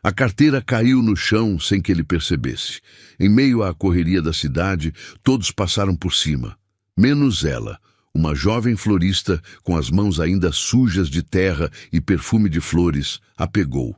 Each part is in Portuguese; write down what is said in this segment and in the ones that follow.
A carteira caiu no chão sem que ele percebesse. Em meio à correria da cidade, todos passaram por cima. Menos ela, uma jovem florista com as mãos ainda sujas de terra e perfume de flores, a pegou.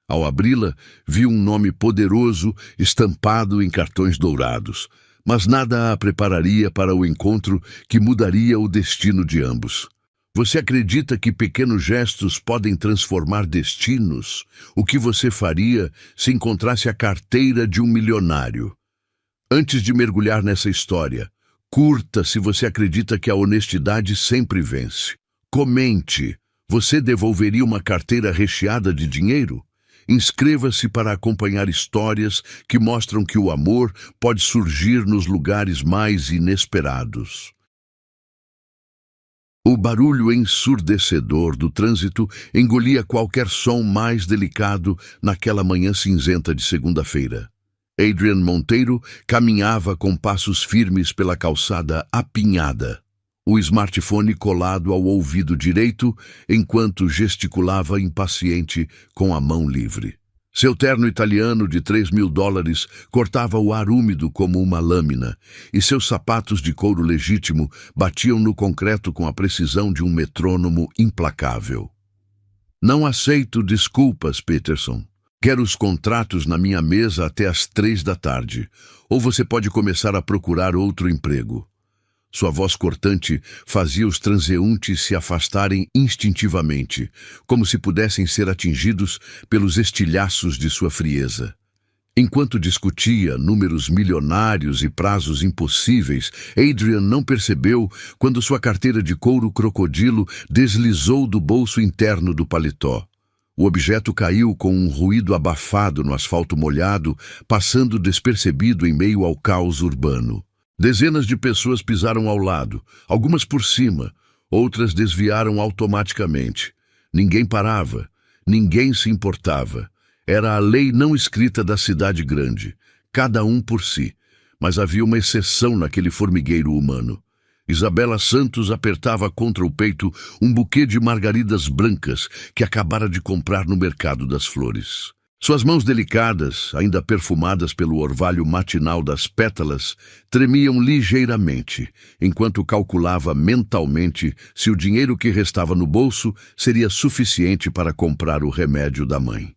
Ao abri-la, viu um nome poderoso estampado em cartões dourados. Mas nada a prepararia para o encontro que mudaria o destino de ambos. Você acredita que pequenos gestos podem transformar destinos? O que você faria se encontrasse a carteira de um milionário? Antes de mergulhar nessa história, curta se você acredita que a honestidade sempre vence. Comente, você devolveria uma carteira recheada de dinheiro? Inscreva-se para acompanhar histórias que mostram que o amor pode surgir nos lugares mais inesperados. O barulho ensurdecedor do trânsito engolia qualquer som mais delicado naquela manhã cinzenta de segunda-feira. Adrian Monteiro caminhava com passos firmes pela calçada apinhada, o smartphone colado ao ouvido direito enquanto gesticulava impaciente com a mão livre. Seu terno italiano de $3.000 cortava o ar úmido como uma lâmina, e seus sapatos de couro legítimo batiam no concreto com a precisão de um metrônomo implacável. Não aceito desculpas, Peterson. Quero os contratos na minha mesa até às 3 da tarde, ou você pode começar a procurar outro emprego. Sua voz cortante fazia os transeuntes se afastarem instintivamente, como se pudessem ser atingidos pelos estilhaços de sua frieza. Enquanto discutia números milionários e prazos impossíveis, Adrian não percebeu quando sua carteira de couro crocodilo deslizou do bolso interno do paletó. O objeto caiu com um ruído abafado no asfalto molhado, passando despercebido em meio ao caos urbano. Dezenas de pessoas pisaram ao lado, algumas por cima, outras desviaram automaticamente. Ninguém parava, ninguém se importava. Era a lei não escrita da cidade grande, cada um por si. Mas havia uma exceção naquele formigueiro humano. Isabela Santos apertava contra o peito um buquê de margaridas brancas que acabara de comprar no mercado das flores. Suas mãos delicadas, ainda perfumadas pelo orvalho matinal das pétalas, tremiam ligeiramente, enquanto calculava mentalmente se o dinheiro que restava no bolso seria suficiente para comprar o remédio da mãe.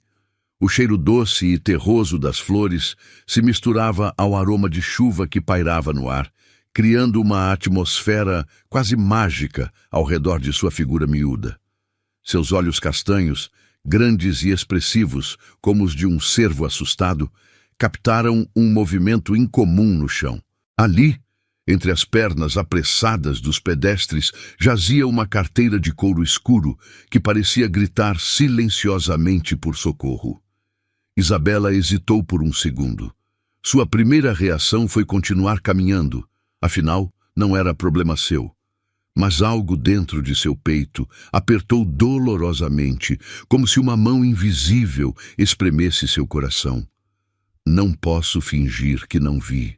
O cheiro doce e terroso das flores se misturava ao aroma de chuva que pairava no ar, criando uma atmosfera quase mágica ao redor de sua figura miúda. Seus olhos castanhos, grandes e expressivos como os de um cervo assustado, captaram um movimento incomum no chão. Ali, entre as pernas apressadas dos pedestres, jazia uma carteira de couro escuro que parecia gritar silenciosamente por socorro. Isabela hesitou por um segundo. Sua primeira reação foi continuar caminhando, afinal, não era problema seu. Mas algo dentro de seu peito apertou dolorosamente, como se uma mão invisível espremesse seu coração. Não posso fingir que não vi,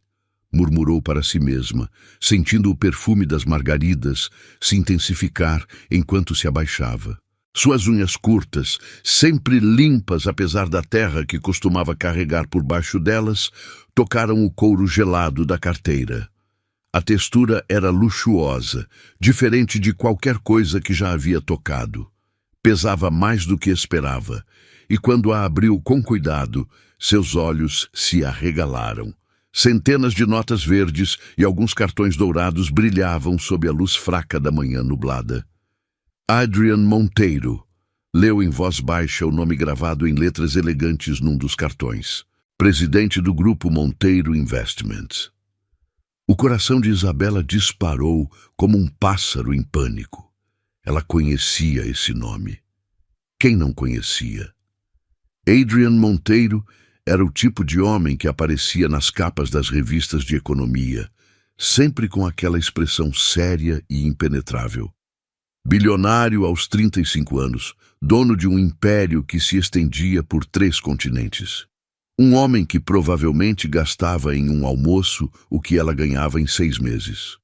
murmurou para si mesma, sentindo o perfume das margaridas se intensificar enquanto se abaixava. Suas unhas curtas, sempre limpas apesar da terra que costumava carregar por baixo delas, tocaram o couro gelado da carteira. A textura era luxuosa, diferente de qualquer coisa que já havia tocado. Pesava mais do que esperava, e quando a abriu com cuidado, seus olhos se arregalaram. Centenas de notas verdes e alguns cartões dourados brilhavam sob a luz fraca da manhã nublada. Adrian Monteiro, leu em voz baixa o nome gravado em letras elegantes num dos cartões. Presidente do Grupo Monteiro Investments. O coração de Isabela disparou como um pássaro em pânico. Ela conhecia esse nome. Quem não conhecia? Adrian Monteiro era o tipo de homem que aparecia nas capas das revistas de economia, sempre com aquela expressão séria e impenetrável. Bilionário aos 35 anos, dono de um império que se estendia por 3 continentes. Um homem que provavelmente gastava em um almoço o que ela ganhava em 6 meses.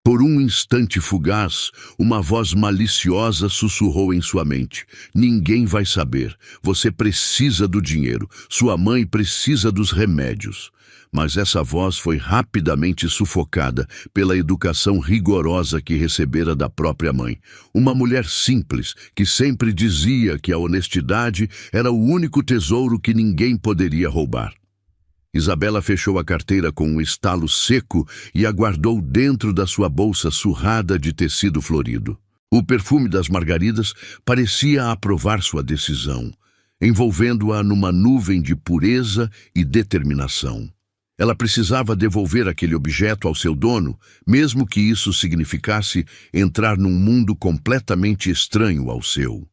Por um instante fugaz, uma voz maliciosa sussurrou em sua mente: ninguém vai saber. Você precisa do dinheiro. Sua mãe precisa dos remédios. Mas essa voz foi rapidamente sufocada pela educação rigorosa que recebera da própria mãe. Uma mulher simples, que sempre dizia que a honestidade era o único tesouro que ninguém poderia roubar. Isabela fechou a carteira com um estalo seco e a guardou dentro da sua bolsa surrada de tecido florido. O perfume das margaridas parecia aprovar sua decisão, envolvendo-a numa nuvem de pureza e determinação. Ela precisava devolver aquele objeto ao seu dono, mesmo que isso significasse entrar num mundo completamente estranho ao seu.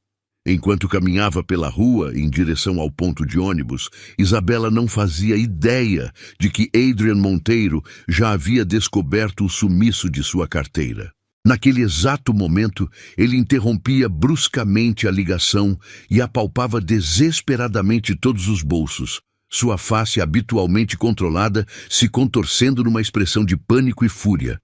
Enquanto caminhava pela rua em direção ao ponto de ônibus, Isabela não fazia ideia de que Adrian Monteiro já havia descoberto o sumiço de sua carteira. Naquele exato momento, ele interrompia bruscamente a ligação e apalpava desesperadamente todos os bolsos, sua face habitualmente controlada se contorcendo numa expressão de pânico e fúria.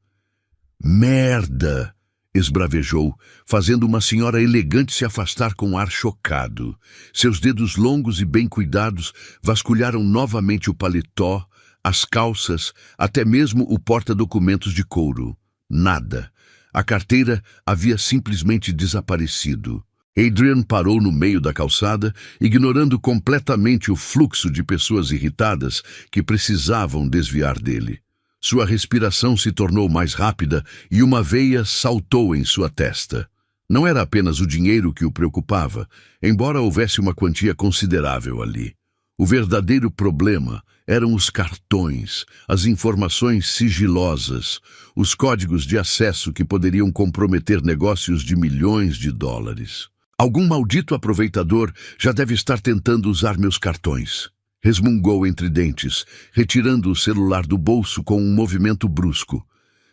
"Merda!" esbravejou, fazendo uma senhora elegante se afastar com ar chocado. Seus dedos longos e bem cuidados vasculharam novamente o paletó, as calças, até mesmo o porta-documentos de couro. Nada. A carteira havia simplesmente desaparecido. Adrian parou no meio da calçada, ignorando completamente o fluxo de pessoas irritadas que precisavam desviar dele. Sua respiração se tornou mais rápida e uma veia saltou em sua testa. Não era apenas o dinheiro que o preocupava, embora houvesse uma quantia considerável ali. O verdadeiro problema eram os cartões, as informações sigilosas, os códigos de acesso que poderiam comprometer negócios de milhões de dólares. "Algum maldito aproveitador já deve estar tentando usar meus cartões", resmungou entre dentes, retirando o celular do bolso com um movimento brusco.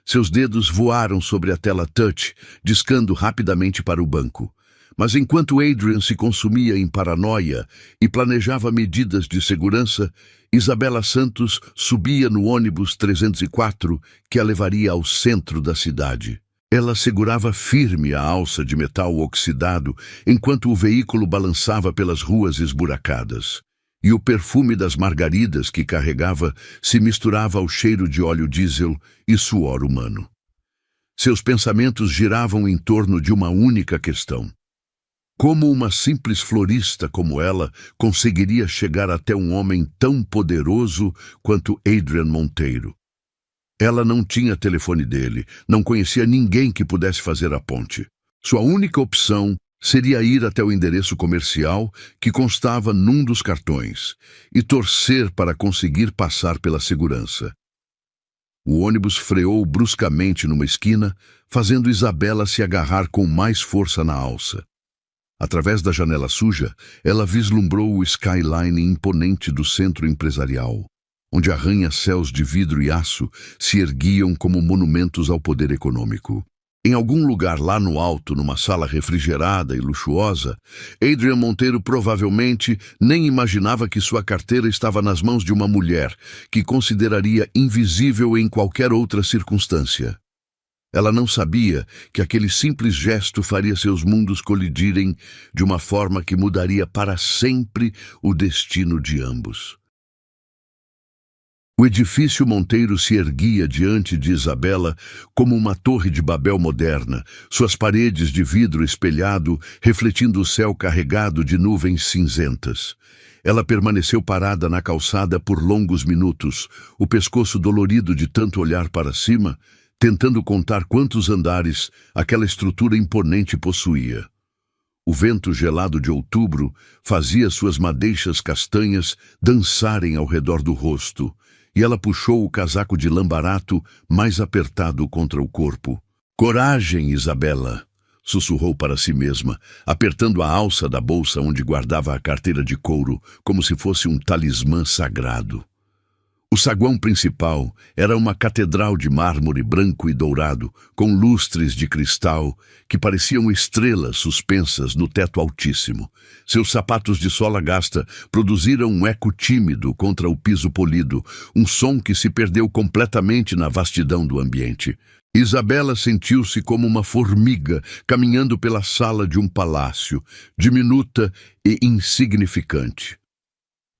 Seus dedos voaram sobre a tela touch, discando rapidamente para o banco. Mas enquanto Adrian se consumia em paranoia e planejava medidas de segurança, Isabela Santos subia no ônibus 304 que a levaria ao centro da cidade. Ela segurava firme a alça de metal oxidado enquanto o veículo balançava pelas ruas esburacadas. E o perfume das margaridas que carregava se misturava ao cheiro de óleo diesel e suor humano. Seus pensamentos giravam em torno de uma única questão: como uma simples florista como ela conseguiria chegar até um homem tão poderoso quanto Adrian Monteiro? Ela não tinha telefone dele, não conhecia ninguém que pudesse fazer a ponte. Sua única opção seria ir até o endereço comercial que constava num dos cartões e torcer para conseguir passar pela segurança. O ônibus freou bruscamente numa esquina, fazendo Isabela se agarrar com mais força na alça. Através da janela suja, ela vislumbrou o skyline imponente do centro empresarial, onde arranha-céus de vidro e aço se erguiam como monumentos ao poder econômico. Em algum lugar lá no alto, numa sala refrigerada e luxuosa, Adrian Monteiro provavelmente nem imaginava que sua carteira estava nas mãos de uma mulher que consideraria invisível em qualquer outra circunstância. Ela não sabia que aquele simples gesto faria seus mundos colidirem de uma forma que mudaria para sempre o destino de ambos. O edifício Monteiro se erguia diante de Isabela como uma torre de Babel moderna, suas paredes de vidro espelhado refletindo o céu carregado de nuvens cinzentas. Ela permaneceu parada na calçada por longos minutos, o pescoço dolorido de tanto olhar para cima, tentando contar quantos andares aquela estrutura imponente possuía. O vento gelado de outubro fazia suas madeixas castanhas dançarem ao redor do rosto, e ela puxou o casaco de lã barato mais apertado contra o corpo. "Coragem, Isabela!" sussurrou para si mesma, apertando a alça da bolsa onde guardava a carteira de couro, como se fosse um talismã sagrado. O saguão principal era uma catedral de mármore branco e dourado, com lustres de cristal que pareciam estrelas suspensas no teto altíssimo. Seus sapatos de sola gasta produziram um eco tímido contra o piso polido, um som que se perdeu completamente na vastidão do ambiente. Isabela sentiu-se como uma formiga caminhando pela sala de um palácio, diminuta e insignificante.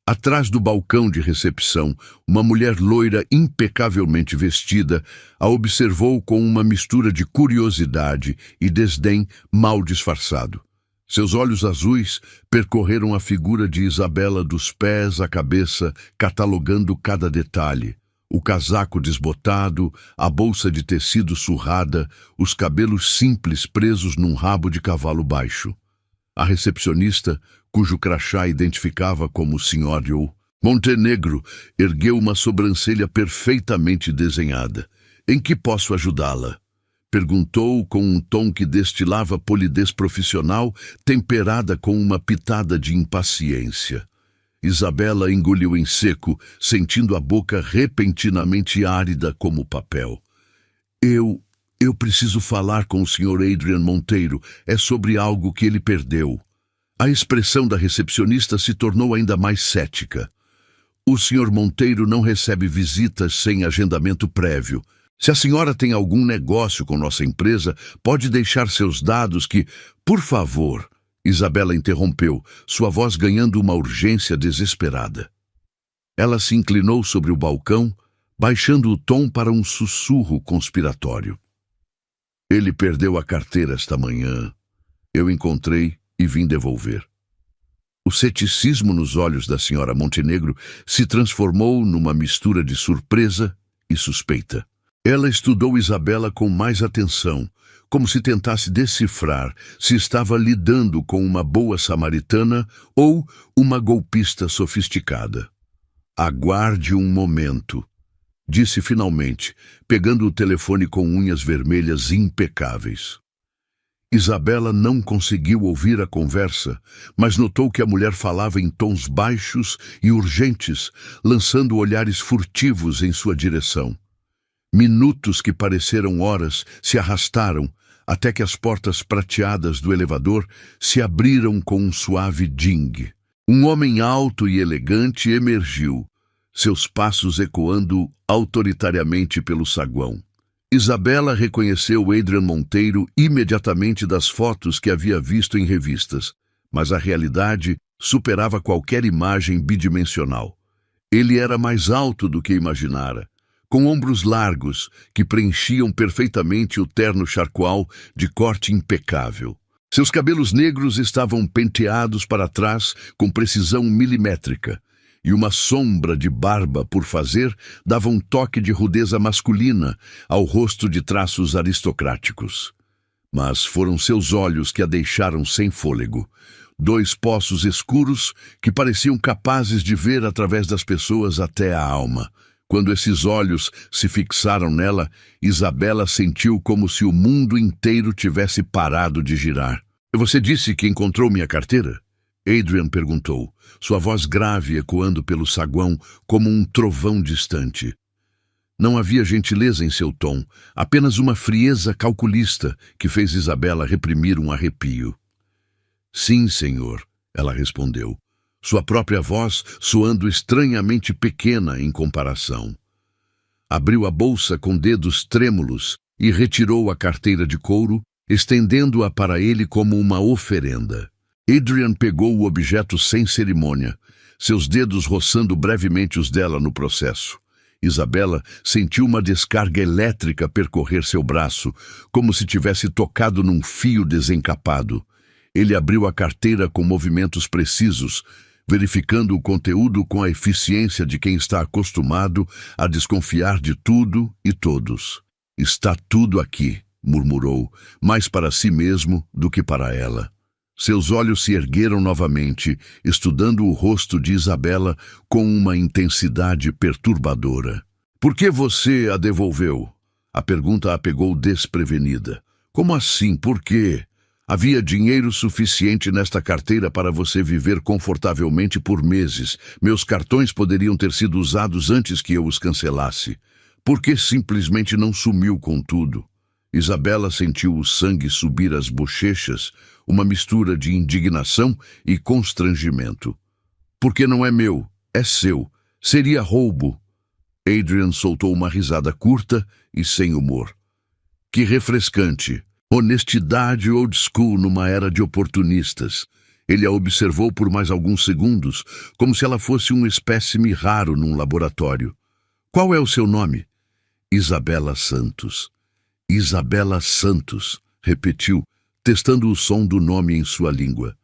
Atrás do balcão de recepção, uma mulher loira impecavelmente vestida a observou com uma mistura de curiosidade e desdém mal disfarçado. Seus olhos azuis percorreram a figura de Isabela dos pés à cabeça, catalogando cada detalhe. O casaco desbotado, a bolsa de tecido surrada, os cabelos simples presos num rabo de cavalo baixo. A recepcionista, cujo crachá identificava como Sr. Montenegro, ergueu uma sobrancelha perfeitamente desenhada. "Em que posso ajudá-la?" Perguntou com um tom que destilava polidez profissional, temperada com uma pitada de impaciência. Isabela engoliu em seco, sentindo a boca repentinamente árida como papel. Eu preciso falar com o Sr. Adrian Monteiro. É sobre algo que ele perdeu." A expressão da recepcionista se tornou ainda mais cética. "O Sr. Monteiro não recebe visitas sem agendamento prévio. Se a senhora tem algum negócio com nossa empresa, pode deixar seus dados que... Por favor." Isabela interrompeu, sua voz ganhando uma urgência desesperada. Ela se inclinou sobre o balcão, baixando o tom para um sussurro conspiratório. "Ele perdeu a carteira esta manhã. Eu encontrei e vim devolver." O ceticismo nos olhos da senhora Montenegro se transformou numa mistura de surpresa e suspeita. Ela estudou Isabela com mais atenção, como se tentasse decifrar se estava lidando com uma boa samaritana ou uma golpista sofisticada. "Aguarde um momento", disse finalmente, pegando o telefone com unhas vermelhas impecáveis. Isabela não conseguiu ouvir a conversa, mas notou que a mulher falava em tons baixos e urgentes, lançando olhares furtivos em sua direção. Minutos que pareceram horas se arrastaram, até que as portas prateadas do elevador se abriram com um suave ding. Um homem alto e elegante emergiu, seus passos ecoando autoritariamente pelo saguão. Isabela reconheceu Adrian Monteiro imediatamente das fotos que havia visto em revistas, mas a realidade superava qualquer imagem bidimensional. Ele era mais alto do que imaginara, com ombros largos que preenchiam perfeitamente o terno charcoal de corte impecável. Seus cabelos negros estavam penteados para trás com precisão milimétrica, e uma sombra de barba por fazer dava um toque de rudeza masculina ao rosto de traços aristocráticos. Mas foram seus olhos que a deixaram sem fôlego, dois poços escuros que pareciam capazes de ver através das pessoas até a alma. Quando esses olhos se fixaram nela, Isabela sentiu como se o mundo inteiro tivesse parado de girar. "Você disse que encontrou minha carteira?" Adrian perguntou, sua voz grave ecoando pelo saguão como um trovão distante. Não havia gentileza em seu tom, apenas uma frieza calculista que fez Isabela reprimir um arrepio. "Sim, senhor", ela respondeu, sua própria voz soando estranhamente pequena em comparação. Abriu a bolsa com dedos trêmulos e retirou a carteira de couro, estendendo-a para ele como uma oferenda. Adrian pegou o objeto sem cerimônia, seus dedos roçando brevemente os dela no processo. Isabela sentiu uma descarga elétrica percorrer seu braço, como se tivesse tocado num fio desencapado. Ele abriu a carteira com movimentos precisos, verificando o conteúdo com a eficiência de quem está acostumado a desconfiar de tudo e todos. "Está tudo aqui", murmurou, mais para si mesmo do que para ela. Seus olhos se ergueram novamente, estudando o rosto de Isabela com uma intensidade perturbadora. "Por que você a devolveu?" A pergunta a pegou desprevenida. "Como assim? Por quê? Havia dinheiro suficiente nesta carteira para você viver confortavelmente por meses. Meus cartões poderiam ter sido usados antes que eu os cancelasse. Por que simplesmente não sumiu com tudo?" Isabela sentiu o sangue subir às bochechas, uma mistura de indignação e constrangimento. "Porque não é meu, é seu. Seria roubo." Adrian soltou uma risada curta e sem humor. Que refrescante! Honestidade old school numa era de oportunistas. Ele a observou por mais alguns segundos, como se ela fosse um espécime raro num laboratório. Qual é o seu nome? Isabela Santos. Isabela Santos, repetiu, testando o som do nome em sua língua.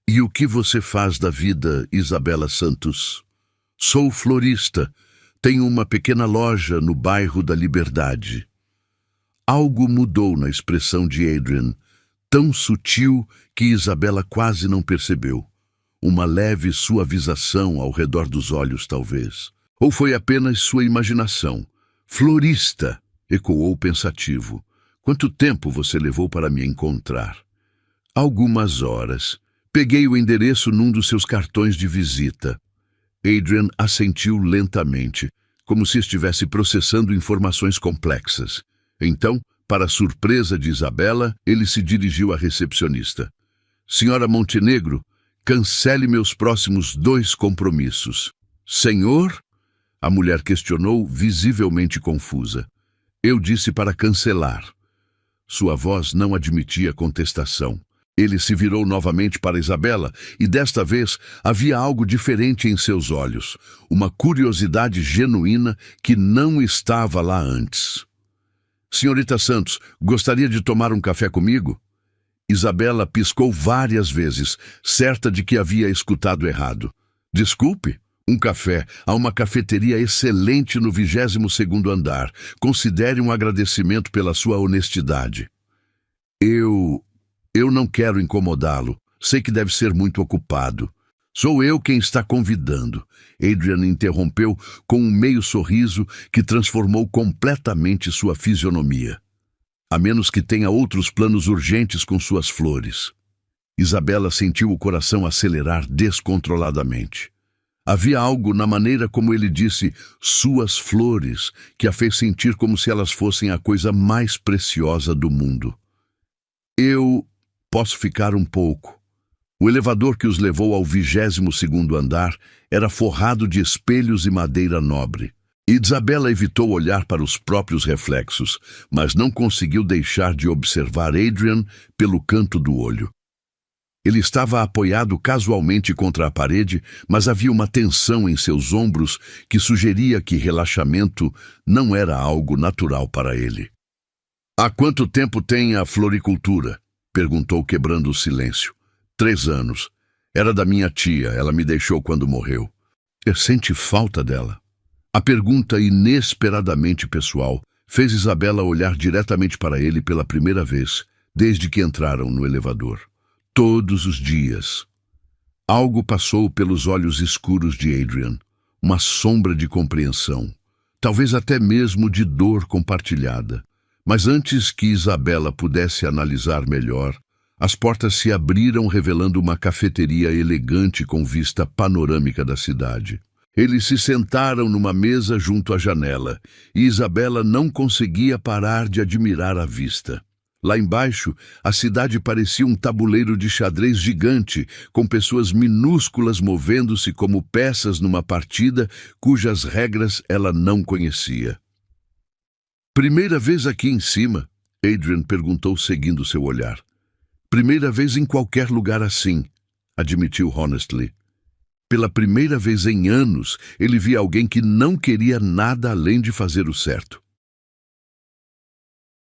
E o que você faz da vida, Isabela Santos? Sou florista. Tenho uma pequena loja no bairro da Liberdade. Algo mudou na expressão de Adrian, tão sutil que Isabela quase não percebeu. Uma leve suavização ao redor dos olhos, talvez. Ou foi apenas sua imaginação? Florista, ecoou pensativo. Quanto tempo você levou para me encontrar? Algumas horas. Peguei o endereço num dos seus cartões de visita. Adrian assentiu lentamente, como se estivesse processando informações complexas. Então, para a surpresa de Isabela, ele se dirigiu à recepcionista. Senhora Montenegro, cancele meus próximos 2 compromissos. Senhor? A mulher questionou, visivelmente confusa. Eu disse para cancelar. Sua voz não admitia contestação. Ele se virou novamente para Isabela e, desta vez, havia algo diferente em seus olhos. Uma curiosidade genuína que não estava lá antes. Senhorita Santos, gostaria de tomar um café comigo? Isabela piscou várias vezes, certa de que havia escutado errado. Desculpe, um café. Há uma cafeteria excelente no 22º andar. Considere um agradecimento pela sua honestidade. Eu não quero incomodá-lo. Sei que deve ser muito ocupado. Sou eu quem está convidando. Adrian interrompeu com um meio sorriso que transformou completamente sua fisionomia. A menos que tenha outros planos urgentes com suas flores. Isabela sentiu o coração acelerar descontroladamente. Havia algo na maneira como ele disse suas flores que a fez sentir como se elas fossem a coisa mais preciosa do mundo. Eu posso ficar um pouco. O elevador que os levou ao 22º andar era forrado de espelhos e madeira nobre. Isabela evitou olhar para os próprios reflexos, mas não conseguiu deixar de observar Adrian pelo canto do olho. Ele estava apoiado casualmente contra a parede, mas havia uma tensão em seus ombros que sugeria que relaxamento não era algo natural para ele. Há quanto tempo tem a floricultura? Perguntou, quebrando o silêncio. 3 anos. Era da minha tia, ela me deixou quando morreu. Você sente falta dela? A pergunta inesperadamente pessoal fez Isabela olhar diretamente para ele pela primeira vez, desde que entraram no elevador. Todos os dias. Algo passou pelos olhos escuros de Adrian, uma sombra de compreensão, talvez até mesmo de dor compartilhada. Mas antes que Isabela pudesse analisar melhor, as portas se abriram revelando uma cafeteria elegante com vista panorâmica da cidade. Eles se sentaram numa mesa junto à janela, e Isabela não conseguia parar de admirar a vista. Lá embaixo, a cidade parecia um tabuleiro de xadrez gigante, com pessoas minúsculas movendo-se como peças numa partida cujas regras ela não conhecia. Primeira vez aqui em cima? Adrian perguntou, seguindo seu olhar. Primeira vez em qualquer lugar assim, admitiu Honestly. Pela primeira vez em anos, ele via alguém que não queria nada além de fazer o certo.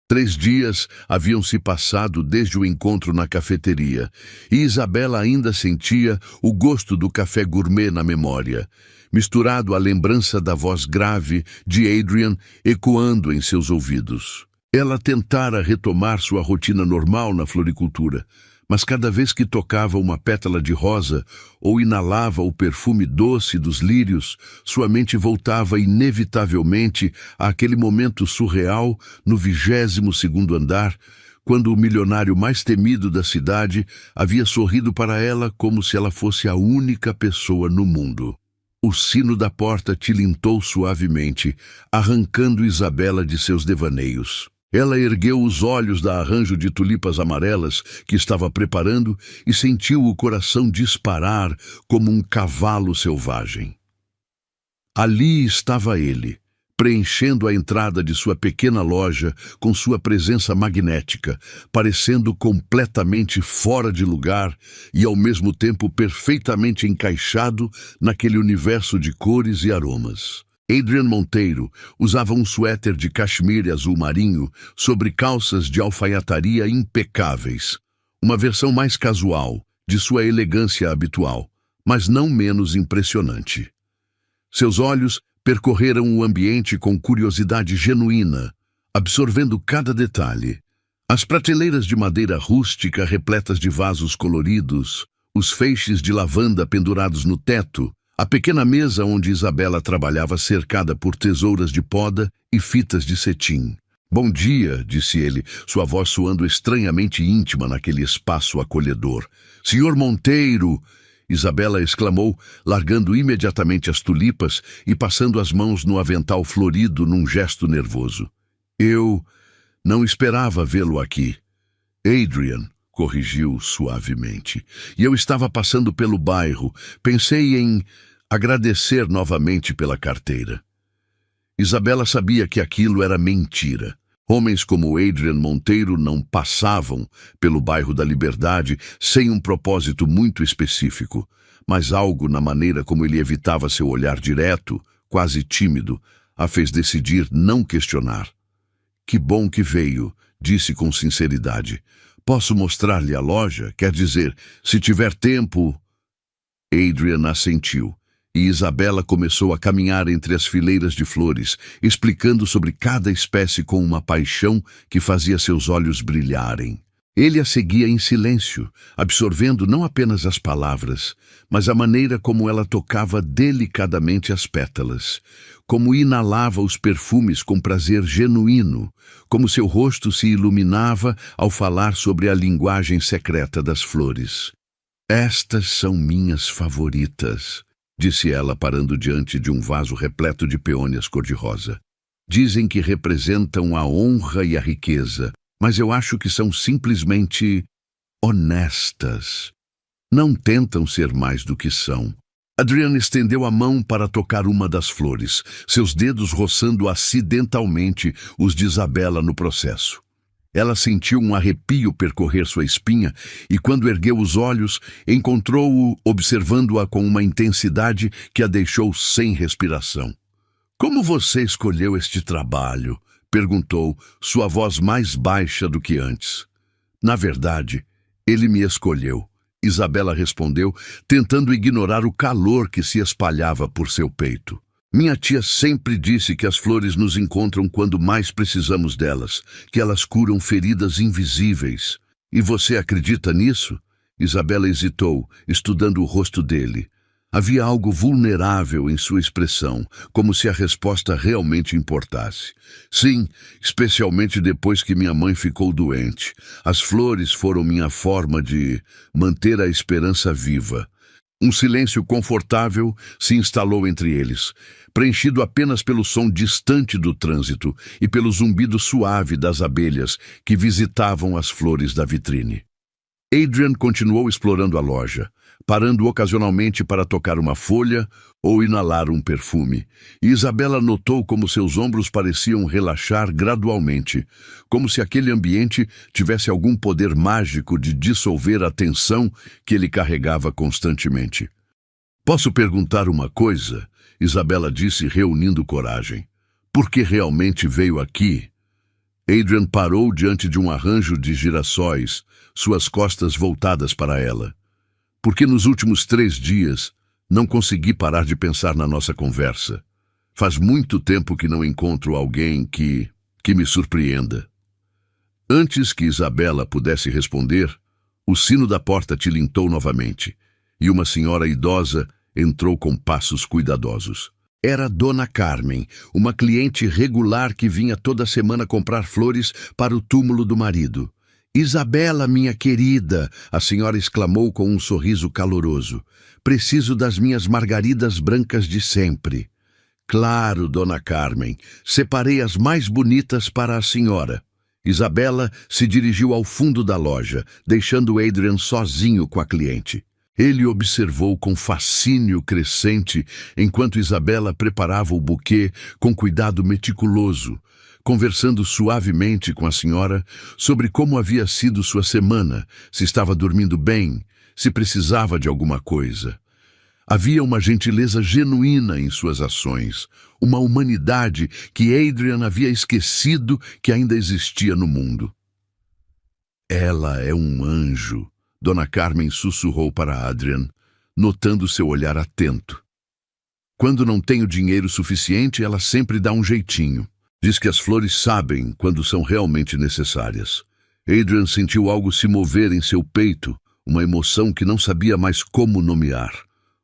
3 dias haviam se passado desde o encontro na cafeteria, e Isabela ainda sentia o gosto do café gourmet na memória, misturado à lembrança da voz grave de Adrian ecoando em seus ouvidos. Ela tentara retomar sua rotina normal na floricultura, mas cada vez que tocava uma pétala de rosa ou inalava o perfume doce dos lírios, sua mente voltava inevitavelmente àquele momento surreal no 22º andar, quando o milionário mais temido da cidade havia sorrido para ela como se ela fosse a única pessoa no mundo. O sino da porta tilintou suavemente, arrancando Isabela de seus devaneios. Ela ergueu os olhos da arranjo de tulipas amarelas que estava preparando e sentiu o coração disparar como um cavalo selvagem. Ali estava ele, preenchendo a entrada de sua pequena loja com sua presença magnética, parecendo completamente fora de lugar e ao mesmo tempo perfeitamente encaixado naquele universo de cores e aromas. Adrian Monteiro usava um suéter de cachemire azul marinho sobre calças de alfaiataria impecáveis, uma versão mais casual de sua elegância habitual, mas não menos impressionante. Seus olhos percorreram o ambiente com curiosidade genuína, absorvendo cada detalhe. As prateleiras de madeira rústica repletas de vasos coloridos, os feixes de lavanda pendurados no teto, a pequena mesa onde Isabela trabalhava cercada por tesouras de poda e fitas de cetim. "Bom dia", disse ele, sua voz soando estranhamente íntima naquele espaço acolhedor. "Senhor Monteiro!" Isabela exclamou, largando imediatamente as tulipas e passando as mãos no avental florido num gesto nervoso. "Eu não esperava vê-lo aqui." "Adrian", corrigiu suavemente. "E eu estava passando pelo bairro. Pensei em agradecer novamente pela carteira." Isabela sabia que aquilo era mentira. Homens como Adrian Monteiro não passavam pelo bairro da Liberdade sem um propósito muito específico, mas algo na maneira como ele evitava seu olhar direto, quase tímido, a fez decidir não questionar. "Que bom que veio", disse com sinceridade. "Posso mostrar-lhe a loja? Quer dizer, se tiver tempo." Adrian assentiu. E Isabela começou a caminhar entre as fileiras de flores, explicando sobre cada espécie com uma paixão que fazia seus olhos brilharem. Ele a seguia em silêncio, absorvendo não apenas as palavras, mas a maneira como ela tocava delicadamente as pétalas, como inalava os perfumes com prazer genuíno, como seu rosto se iluminava ao falar sobre a linguagem secreta das flores. "Estas são minhas favoritas", disse ela, parando diante de um vaso repleto de peônias cor-de-rosa. "Dizem que representam a honra e a riqueza, mas eu acho que são simplesmente honestas. Não tentam ser mais do que são." Adriana estendeu a mão para tocar uma das flores, seus dedos roçando acidentalmente os de Isabela no processo. Ela sentiu um arrepio percorrer sua espinha e, quando ergueu os olhos, encontrou-o observando-a com uma intensidade que a deixou sem respiração. "Como você escolheu este trabalho?" perguntou, sua voz mais baixa do que antes. "Na verdade, ele me escolheu", Isabela respondeu, tentando ignorar o calor que se espalhava por seu peito. "Minha tia sempre disse que as flores nos encontram quando mais precisamos delas, que elas curam feridas invisíveis. E você acredita nisso?" Isabela hesitou, estudando o rosto dele. Havia algo vulnerável em sua expressão, como se a resposta realmente importasse. "Sim, especialmente depois que minha mãe ficou doente. As flores foram minha forma de manter a esperança viva." Um silêncio confortável se instalou entre eles, preenchido apenas pelo som distante do trânsito e pelo zumbido suave das abelhas que visitavam as flores da vitrine. Adrian continuou explorando a loja, parando ocasionalmente para tocar uma folha ou inalar um perfume, e Isabela notou como seus ombros pareciam relaxar gradualmente, como se aquele ambiente tivesse algum poder mágico de dissolver a tensão que ele carregava constantemente. "Posso perguntar uma coisa?" Isabela disse, reunindo coragem. "Por que realmente veio aqui?" Adrian parou diante de um arranjo de girassóis, suas costas voltadas para ela. "Porque nos últimos 3 dias não consegui parar de pensar na nossa conversa. Faz muito tempo que não encontro alguém que me surpreenda." Antes que Isabela pudesse responder, o sino da porta tilintou novamente, e uma senhora idosa entrou com passos cuidadosos. Era Dona Carmen, uma cliente regular que vinha toda semana comprar flores para o túmulo do marido. "Isabela, minha querida", a senhora exclamou com um sorriso caloroso. "Preciso das minhas margaridas brancas de sempre." "Claro, Dona Carmen. Separei as mais bonitas para a senhora." Isabela se dirigiu ao fundo da loja, deixando Adrian sozinho com a cliente. Ele observou com fascínio crescente enquanto Isabela preparava o buquê com cuidado meticuloso, conversando suavemente com a senhora sobre como havia sido sua semana, se estava dormindo bem, se precisava de alguma coisa. Havia uma gentileza genuína em suas ações, uma humanidade que Adrian havia esquecido que ainda existia no mundo. Ela é um anjo, Dona Carmen sussurrou para Adrian, notando seu olhar atento. Quando não tem o dinheiro suficiente, ela sempre dá um jeitinho. Diz que as flores sabem quando são realmente necessárias. Adrian sentiu algo se mover em seu peito, uma emoção que não sabia mais como nomear.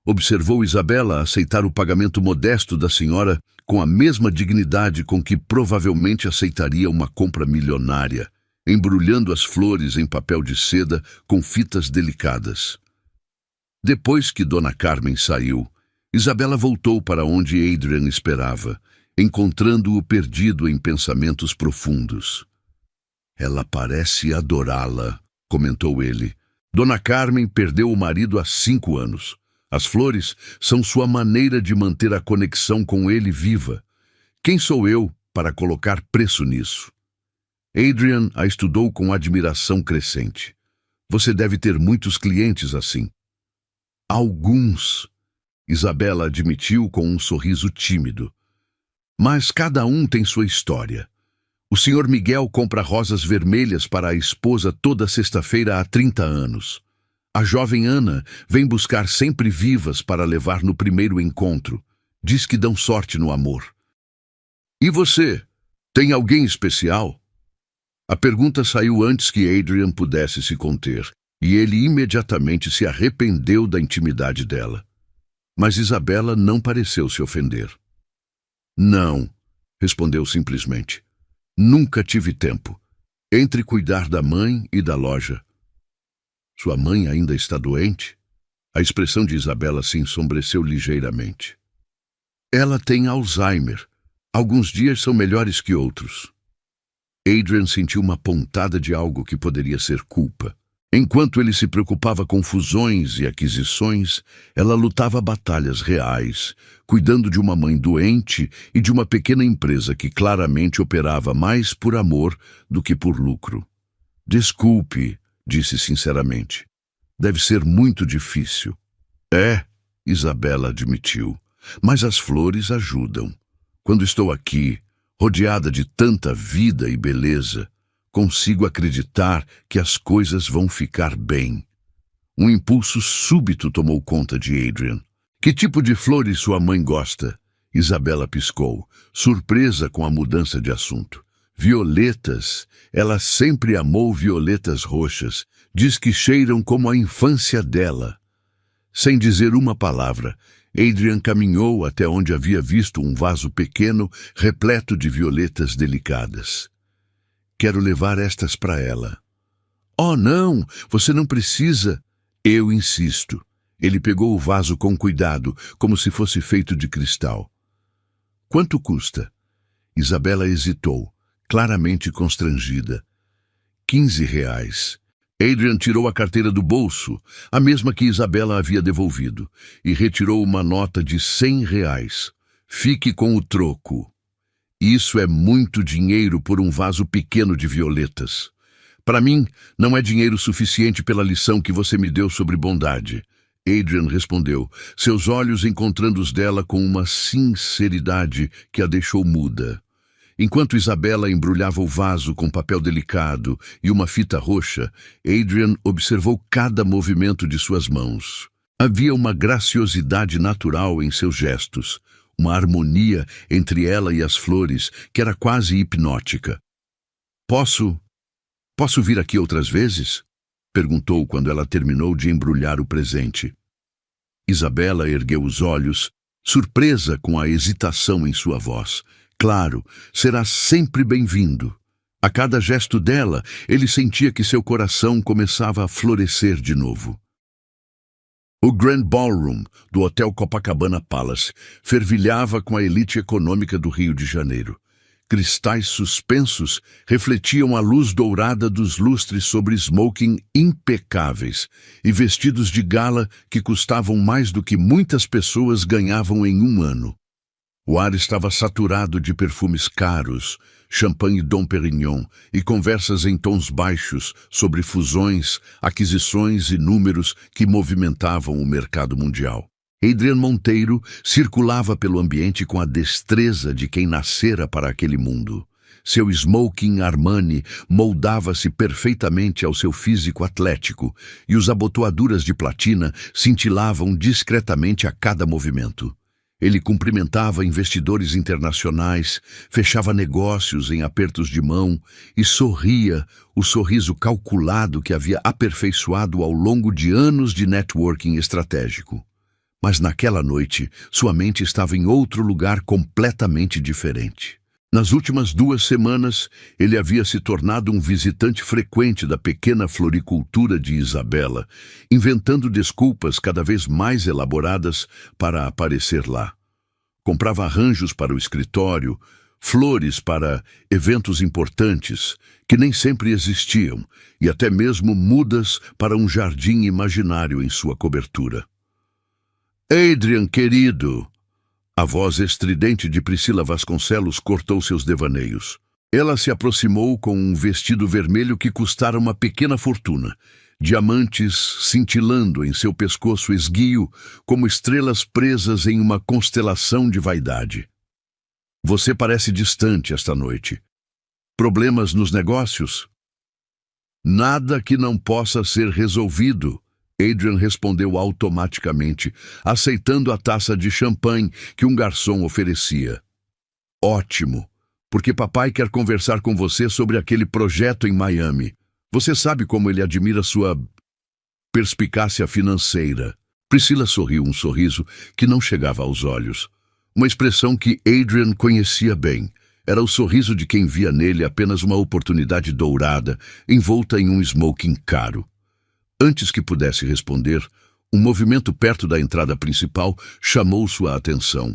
Observou Isabela aceitar o pagamento modesto da senhora com a mesma dignidade com que provavelmente aceitaria uma compra milionária, embrulhando as flores em papel de seda com fitas delicadas. Depois que Dona Carmen saiu, Isabela voltou para onde Adrian esperava, encontrando-o perdido em pensamentos profundos. Ela parece adorá-la, comentou ele. Dona Carmen perdeu o marido há 5 anos. As flores são sua maneira de manter a conexão com ele viva. Quem sou eu para colocar preço nisso? Adrian a estudou com admiração crescente. Você deve ter muitos clientes assim. Alguns, Isabela admitiu com um sorriso tímido. Mas cada um tem sua história. O Sr. Miguel compra rosas vermelhas para a esposa toda sexta-feira há 30 anos. A jovem Ana vem buscar sempre vivas para levar no primeiro encontro. Diz que dão sorte no amor. E você? Tem alguém especial? A pergunta saiu antes que Adrian pudesse se conter, e ele imediatamente se arrependeu da intimidade dela. Mas Isabela não pareceu se ofender. Não, respondeu simplesmente. Nunca tive tempo. Entre cuidar da mãe e da loja. Sua mãe ainda está doente? A expressão de Isabela se ensombreceu ligeiramente. Ela tem Alzheimer. Alguns dias são melhores que outros. Adrian sentiu uma pontada de algo que poderia ser culpa. Enquanto ele se preocupava com fusões e aquisições, ela lutava batalhas reais, cuidando de uma mãe doente e de uma pequena empresa que claramente operava mais por amor do que por lucro. Desculpe, disse sinceramente. Deve ser muito difícil. É, Isabela admitiu, mas as flores ajudam. Quando estou aqui, rodeada de tanta vida e beleza, consigo acreditar que as coisas vão ficar bem. Um impulso súbito tomou conta de Adrian. Que tipo de flores sua mãe gosta? Isabela piscou, surpresa com a mudança de assunto. Violetas. Ela sempre amou violetas roxas. Diz que cheiram como a infância dela. Sem dizer uma palavra, Adrian caminhou até onde havia visto um vaso pequeno repleto de violetas delicadas. Quero levar estas para ela. Oh, não! Você não precisa. Eu insisto. Ele pegou o vaso com cuidado, como se fosse feito de cristal. Quanto custa? Isabela hesitou, claramente constrangida. R$ 15. Adrian tirou a carteira do bolso, a mesma que Isabela havia devolvido, e retirou uma nota de R$ 100. Fique com o troco. Isso é muito dinheiro por um vaso pequeno de violetas. Para mim, não é dinheiro suficiente pela lição que você me deu sobre bondade. Adrian respondeu, seus olhos encontrando os dela com uma sinceridade que a deixou muda. Enquanto Isabela embrulhava o vaso com papel delicado e uma fita roxa, Adrian observou cada movimento de suas mãos. Havia uma graciosidade natural em seus gestos, uma harmonia entre ela e as flores que era quase hipnótica. Posso vir aqui outras vezes? Perguntou quando ela terminou de embrulhar o presente. Isabela ergueu os olhos, surpresa com a hesitação em sua voz. Claro, será sempre bem-vindo. A cada gesto dela, ele sentia que seu coração começava a florescer de novo. O Grand Ballroom do Hotel Copacabana Palace fervilhava com a elite econômica do Rio de Janeiro. Cristais suspensos refletiam a luz dourada dos lustres sobre smoking impecáveis e vestidos de gala que custavam mais do que muitas pessoas ganhavam em um ano. O ar estava saturado de perfumes caros, champanhe Dom Perignon e conversas em tons baixos sobre fusões, aquisições e números que movimentavam o mercado mundial. Adrian Monteiro circulava pelo ambiente com a destreza de quem nascera para aquele mundo. Seu smoking Armani moldava-se perfeitamente ao seu físico atlético e os abotoaduras de platina cintilavam discretamente a cada movimento. Ele cumprimentava investidores internacionais, fechava negócios em apertos de mão e sorria, o sorriso calculado que havia aperfeiçoado ao longo de anos de networking estratégico. Mas naquela noite, sua mente estava em outro lugar completamente diferente. Nas últimas 2 semanas, ele havia se tornado um visitante frequente da pequena floricultura de Isabela, inventando desculpas cada vez mais elaboradas para aparecer lá. Comprava arranjos para o escritório, flores para eventos importantes, que nem sempre existiam, e até mesmo mudas para um jardim imaginário em sua cobertura. Adrian, querido! A voz estridente de Priscila Vasconcelos cortou seus devaneios. Ela se aproximou com um vestido vermelho que custara uma pequena fortuna, diamantes cintilando em seu pescoço esguio como estrelas presas em uma constelação de vaidade. Você parece distante esta noite. Problemas nos negócios? Nada que não possa ser resolvido. Adrian respondeu automaticamente, aceitando a taça de champanhe que um garçom oferecia. Ótimo, porque papai quer conversar com você sobre aquele projeto em Miami. Você sabe como ele admira sua perspicácia financeira. Priscila sorriu um sorriso que não chegava aos olhos. Uma expressão que Adrian conhecia bem. Era o sorriso de quem via nele apenas uma oportunidade dourada, envolta em um smoking caro. Antes que pudesse responder, um movimento perto da entrada principal chamou sua atenção.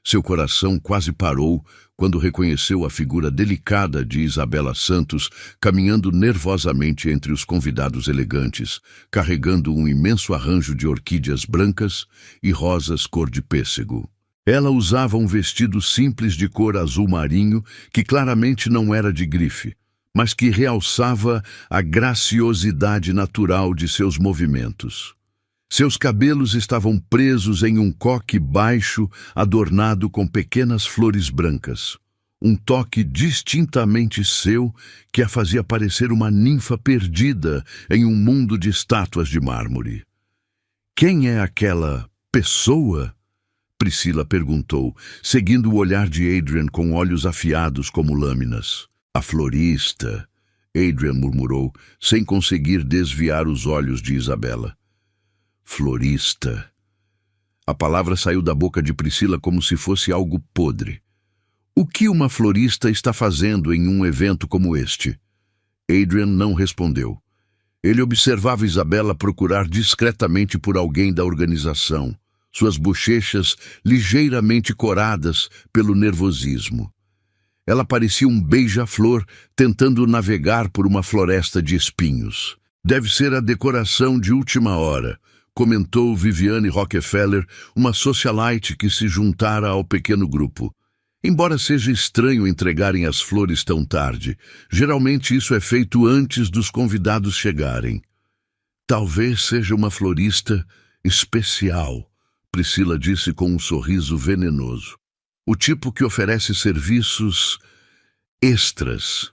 Seu coração quase parou quando reconheceu a figura delicada de Isabela Santos caminhando nervosamente entre os convidados elegantes, carregando um imenso arranjo de orquídeas brancas e rosas cor de pêssego. Ela usava um vestido simples de cor azul marinho que claramente não era de grife, mas que realçava a graciosidade natural de seus movimentos. Seus cabelos estavam presos em um coque baixo adornado com pequenas flores brancas. Um toque distintamente seu que a fazia parecer uma ninfa perdida em um mundo de estátuas de mármore. Quem é aquela pessoa? Priscila perguntou, seguindo o olhar de Adrian com olhos afiados como lâminas. A florista, Adrian murmurou, sem conseguir desviar os olhos de Isabela. Florista. A palavra saiu da boca de Priscila como se fosse algo podre. O que uma florista está fazendo em um evento como este? Adrian não respondeu. Ele observava Isabela procurar discretamente por alguém da organização, suas bochechas ligeiramente coradas pelo nervosismo. Ela parecia um beija-flor tentando navegar por uma floresta de espinhos. Deve ser a decoração de última hora, comentou Viviane Rockefeller, uma socialite que se juntara ao pequeno grupo. Embora seja estranho entregarem as flores tão tarde, geralmente isso é feito antes dos convidados chegarem. Talvez seja uma florista especial, Priscila disse com um sorriso venenoso. O tipo que oferece serviços extras.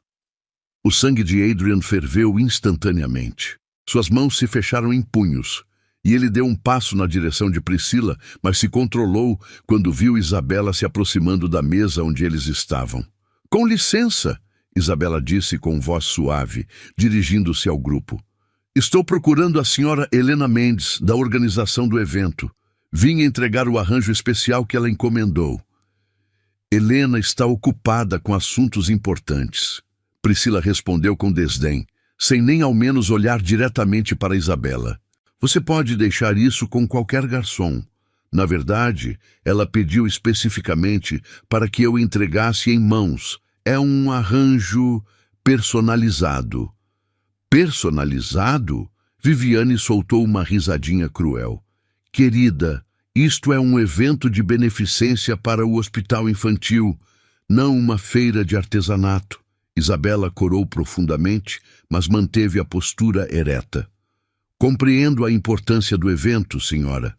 O sangue de Adrian ferveu instantaneamente. Suas mãos se fecharam em punhos, e ele deu um passo na direção de Priscila, mas se controlou quando viu Isabela se aproximando da mesa onde eles estavam. Com licença, Isabela disse com voz suave, dirigindo-se ao grupo. Estou procurando a senhora Helena Mendes, da organização do evento. Vim entregar o arranjo especial que ela encomendou. Helena está ocupada com assuntos importantes. Priscila respondeu com desdém, sem nem ao menos olhar diretamente para Isabela. Você pode deixar isso com qualquer garçom. Na verdade, ela pediu especificamente para que eu entregasse em mãos. É um arranjo personalizado. Personalizado? Viviane soltou uma risadinha cruel. Querida, isto é um evento de beneficência para o hospital infantil, não uma feira de artesanato. Isabela corou profundamente, mas manteve a postura ereta. Compreendo a importância do evento, senhora.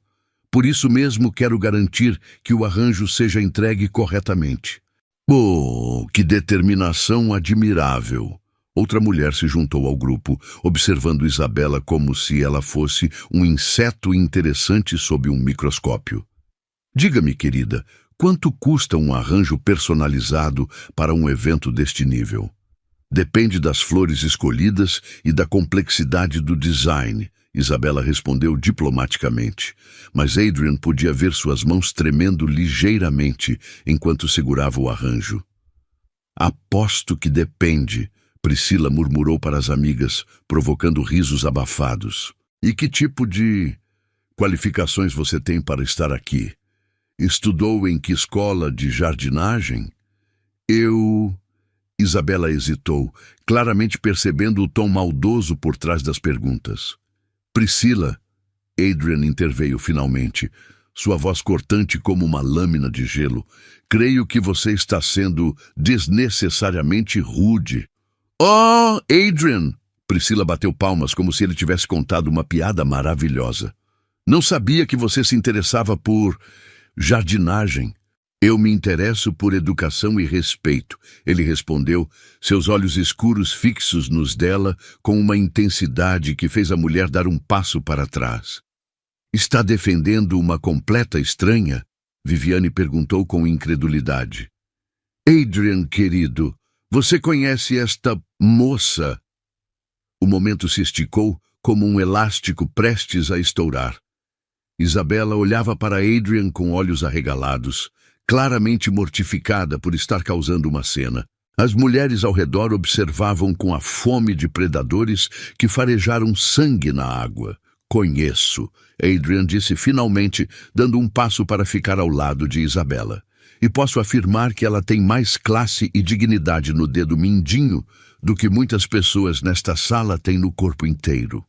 Por isso mesmo quero garantir que o arranjo seja entregue corretamente. Oh, que determinação admirável! Outra mulher se juntou ao grupo, observando Isabela como se ela fosse um inseto interessante sob um microscópio. Diga-me, querida, quanto custa um arranjo personalizado para um evento deste nível? Depende das flores escolhidas e da complexidade do design, Isabela respondeu diplomaticamente, mas Adrian podia ver suas mãos tremendo ligeiramente enquanto segurava o arranjo. Aposto que depende, Priscila murmurou para as amigas, provocando risos abafados. E que tipo de qualificações você tem para estar aqui? Estudou em que escola de jardinagem? Isabela hesitou, claramente percebendo o tom maldoso por trás das perguntas. Priscila, Adrian interveio finalmente, sua voz cortante como uma lâmina de gelo. Creio que você está sendo desnecessariamente rude. Oh, Adrian! Priscila bateu palmas como se ele tivesse contado uma piada maravilhosa. Não sabia que você se interessava por jardinagem. Eu me interesso por educação e respeito, ele respondeu, seus olhos escuros fixos nos dela com uma intensidade que fez a mulher dar um passo para trás. Está defendendo uma completa estranha? Viviane perguntou com incredulidade. Adrian, querido, você conhece esta moça? O momento se esticou como um elástico prestes a estourar. Isabela olhava para Adrian com olhos arregalados, claramente mortificada por estar causando uma cena. As mulheres ao redor observavam com a fome de predadores que farejaram sangue na água. Conheço, Adrian disse finalmente, dando um passo para ficar ao lado de Isabela. E posso afirmar que ela tem mais classe e dignidade no dedo mindinho do que muitas pessoas nesta sala têm no corpo inteiro.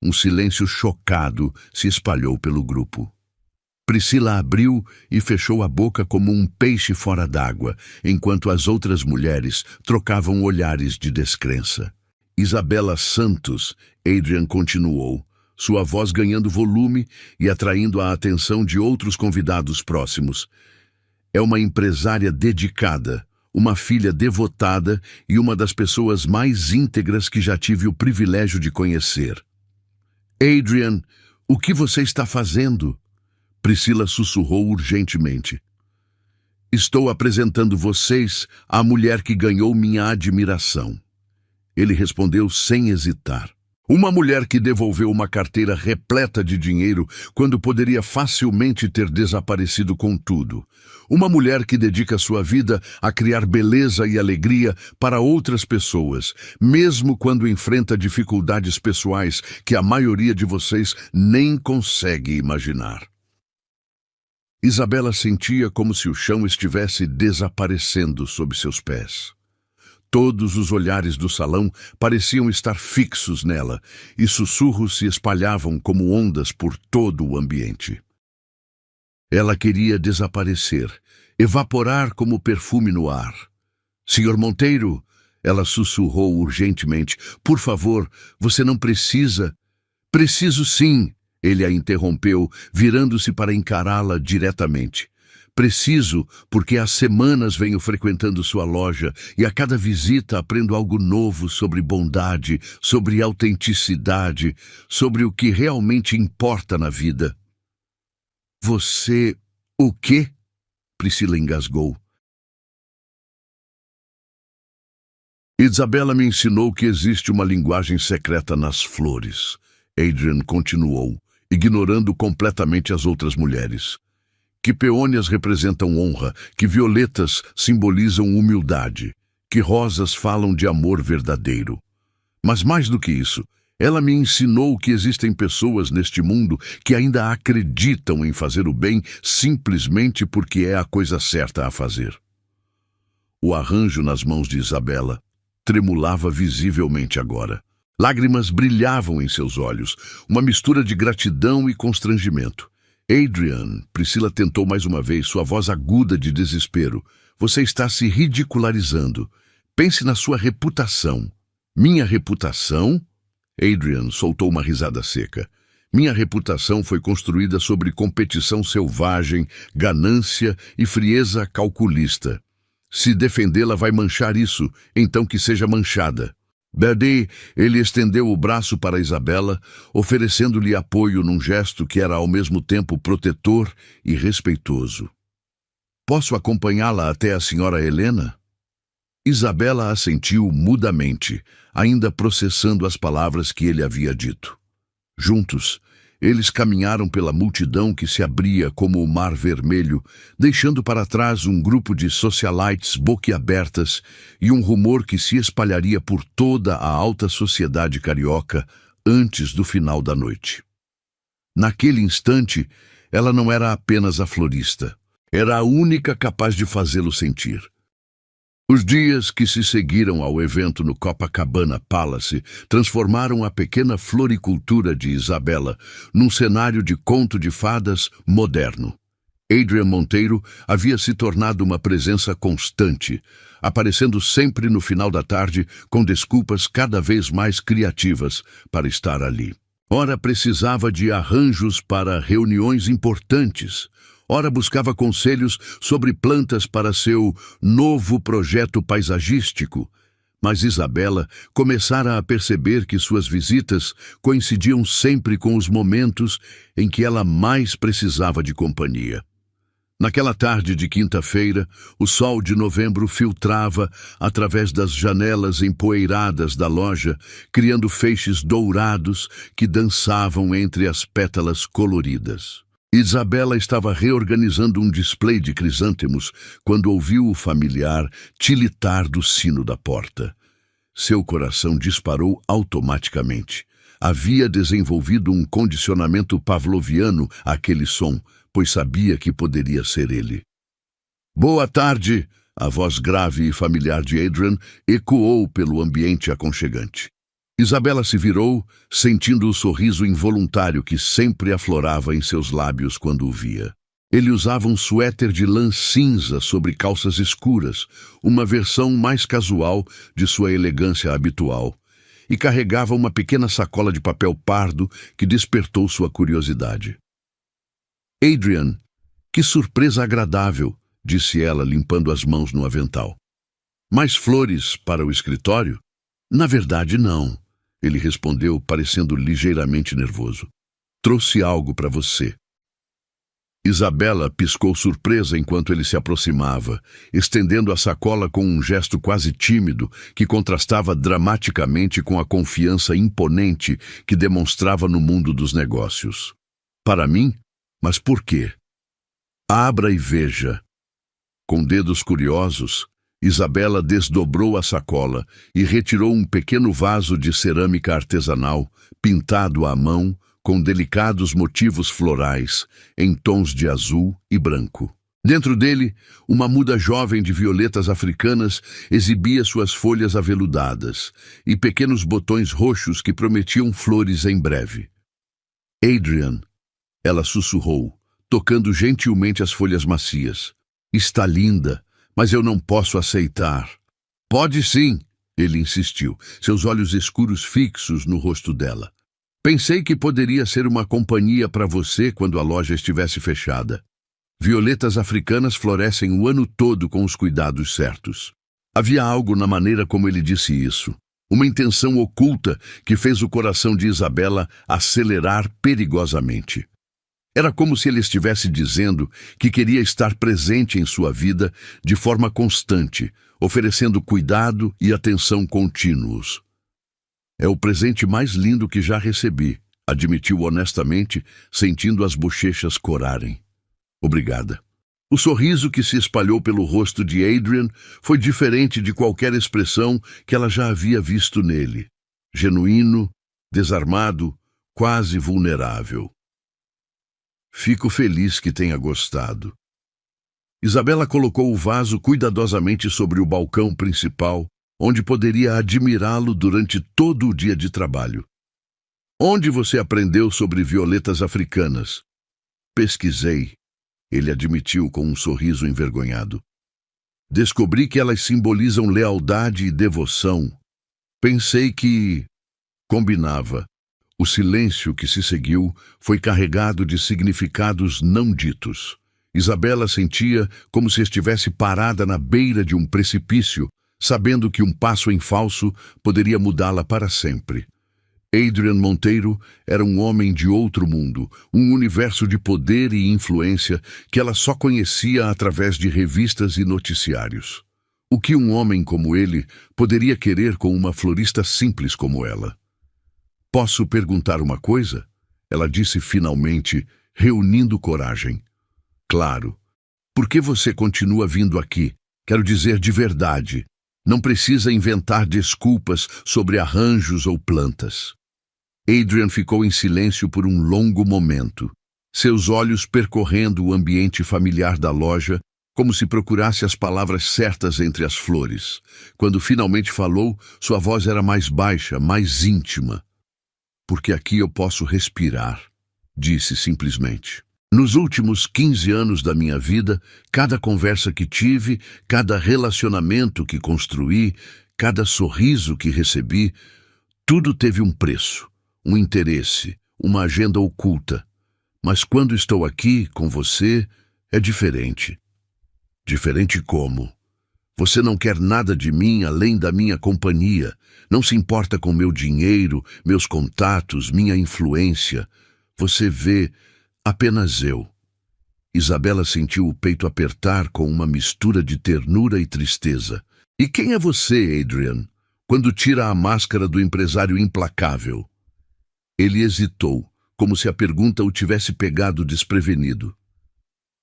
Um silêncio chocado se espalhou pelo grupo. Priscila abriu e fechou a boca como um peixe fora d'água, enquanto as outras mulheres trocavam olhares de descrença. Isabela Santos, Adrian continuou, sua voz ganhando volume e atraindo a atenção de outros convidados próximos. É uma empresária dedicada, uma filha devotada e uma das pessoas mais íntegras que já tive o privilégio de conhecer. Adrian, o que você está fazendo? Priscila sussurrou urgentemente. Estou apresentando vocês à mulher que ganhou minha admiração. Ele respondeu sem hesitar. Uma mulher que devolveu uma carteira repleta de dinheiro quando poderia facilmente ter desaparecido com tudo. Uma mulher que dedica sua vida a criar beleza e alegria para outras pessoas, mesmo quando enfrenta dificuldades pessoais que a maioria de vocês nem consegue imaginar. Isabela sentia como se o chão estivesse desaparecendo sob seus pés. Todos os olhares do salão pareciam estar fixos nela, e sussurros se espalhavam como ondas por todo o ambiente. Ela queria desaparecer, evaporar como perfume no ar. Senhor Monteiro, ela sussurrou urgentemente, por favor, você não precisa. Preciso sim. Ele a interrompeu, virando-se para encará-la diretamente. Preciso, porque há semanas venho frequentando sua loja e a cada visita aprendo algo novo sobre bondade, sobre autenticidade, sobre o que realmente importa na vida. Você... o quê? Priscila engasgou. Isabela me ensinou que existe uma linguagem secreta nas flores. Adrian continuou, ignorando completamente as outras mulheres. Que peônias representam honra, que violetas simbolizam humildade, que rosas falam de amor verdadeiro. Mas mais do que isso, ela me ensinou que existem pessoas neste mundo que ainda acreditam em fazer o bem simplesmente porque é a coisa certa a fazer. O arranjo nas mãos de Isabela tremulava visivelmente agora. Lágrimas brilhavam em seus olhos, uma mistura de gratidão e constrangimento. Adrian, Priscila tentou mais uma vez, sua voz aguda de desespero. Você está se ridicularizando. Pense na sua reputação. Minha reputação? Adrian soltou uma risada seca. Minha reputação foi construída sobre competição selvagem, ganância e frieza calculista. Se defendê-la vai manchar isso, então que seja manchada. Daddy, ele estendeu o braço para Isabela, oferecendo-lhe apoio num gesto que era ao mesmo tempo protetor e respeitoso. Posso acompanhá-la até a senhora Helena? Isabela assentiu mudamente, ainda processando as palavras que ele havia dito. Juntos, eles caminharam pela multidão que se abria como o mar vermelho, deixando para trás um grupo de socialites boquiabertas e um rumor que se espalharia por toda a alta sociedade carioca antes do final da noite. Naquele instante, ela não era apenas a florista. Era a única capaz de fazê-lo sentir. Os dias que se seguiram ao evento no Copacabana Palace transformaram a pequena floricultura de Isabela num cenário de conto de fadas moderno. Adrian Monteiro havia se tornado uma presença constante, aparecendo sempre no final da tarde com desculpas cada vez mais criativas para estar ali. Ora precisava de arranjos para reuniões importantes, ora buscava conselhos sobre plantas para seu novo projeto paisagístico, mas Isabela começara a perceber que suas visitas coincidiam sempre com os momentos em que ela mais precisava de companhia. Naquela tarde de quinta-feira, o sol de novembro filtrava através das janelas empoeiradas da loja, criando feixes dourados que dançavam entre as pétalas coloridas. Isabela estava reorganizando um display de crisântemos quando ouviu o familiar tilitar do sino da porta. Seu coração disparou automaticamente. Havia desenvolvido um condicionamento pavloviano àquele som, pois sabia que poderia ser ele. "Boa tarde!" A voz grave e familiar de Adrian ecoou pelo ambiente aconchegante. Isabela se virou, sentindo o sorriso involuntário que sempre aflorava em seus lábios quando o via. Ele usava um suéter de lã cinza sobre calças escuras, uma versão mais casual de sua elegância habitual, e carregava uma pequena sacola de papel pardo que despertou sua curiosidade. "Adrian, que surpresa agradável!" disse ela, limpando as mãos no avental. "Mais flores para o escritório?" "Na verdade, não." Ele respondeu, parecendo ligeiramente nervoso. "Trouxe algo para você." Isabela piscou surpresa enquanto ele se aproximava, estendendo a sacola com um gesto quase tímido que contrastava dramaticamente com a confiança imponente que demonstrava no mundo dos negócios. "Para mim? Mas por quê?" "Abra e veja." Com dedos curiosos, Isabela desdobrou a sacola e retirou um pequeno vaso de cerâmica artesanal, pintado à mão, com delicados motivos florais, em tons de azul e branco. Dentro dele, uma muda jovem de violetas africanas exibia suas folhas aveludadas e pequenos botões roxos que prometiam flores em breve. "Adrian," ela sussurrou, tocando gentilmente as folhas macias. "Está linda, mas eu não posso aceitar." "Pode sim," ele insistiu, seus olhos escuros fixos no rosto dela. "Pensei que poderia ser uma companhia para você quando a loja estivesse fechada. Violetas africanas florescem o ano todo com os cuidados certos." Havia algo na maneira como ele disse isso, uma intenção oculta que fez o coração de Isabela acelerar perigosamente. Era como se ele estivesse dizendo que queria estar presente em sua vida de forma constante, oferecendo cuidado e atenção contínuos. "É o presente mais lindo que já recebi," admitiu honestamente, sentindo as bochechas corarem. "Obrigada." O sorriso que se espalhou pelo rosto de Adrian foi diferente de qualquer expressão que ela já havia visto nele. Genuíno, desarmado, quase vulnerável. "Fico feliz que tenha gostado." Isabela colocou o vaso cuidadosamente sobre o balcão principal, onde poderia admirá-lo durante todo o dia de trabalho. Onde você aprendeu sobre violetas africanas? Pesquisei, ele admitiu com um sorriso envergonhado. Descobri que elas simbolizam lealdade e devoção. Pensei que combinava. O silêncio que se seguiu foi carregado de significados não ditos. Isabela sentia como se estivesse parada na beira de um precipício, sabendo que um passo em falso poderia mudá-la para sempre. Adrian Monteiro era um homem de outro mundo, um universo de poder e influência que ela só conhecia através de revistas e noticiários. O que um homem como ele poderia querer com uma florista simples como ela? Posso perguntar uma coisa? Ela disse finalmente, reunindo coragem. Claro. Por que você continua vindo aqui? Quero dizer de verdade. Não precisa inventar desculpas sobre arranjos ou plantas. Adrian ficou em silêncio por um longo momento, seus olhos percorrendo o ambiente familiar da loja, como se procurasse as palavras certas entre as flores. Quando finalmente falou, sua voz era mais baixa, mais íntima. Porque aqui eu posso respirar, disse simplesmente. Nos últimos 15 anos da minha vida, cada conversa que tive, cada relacionamento que construí, cada sorriso que recebi, tudo teve um preço, um interesse, uma agenda oculta. Mas quando estou aqui com você, é diferente. Diferente como? Você não quer nada de mim além da minha companhia. Não se importa com meu dinheiro, meus contatos, minha influência. Você vê apenas eu. Isabela sentiu o peito apertar com uma mistura de ternura e tristeza. E quem é você, Adrian, quando tira a máscara do empresário implacável? Ele hesitou, como se a pergunta o tivesse pegado desprevenido.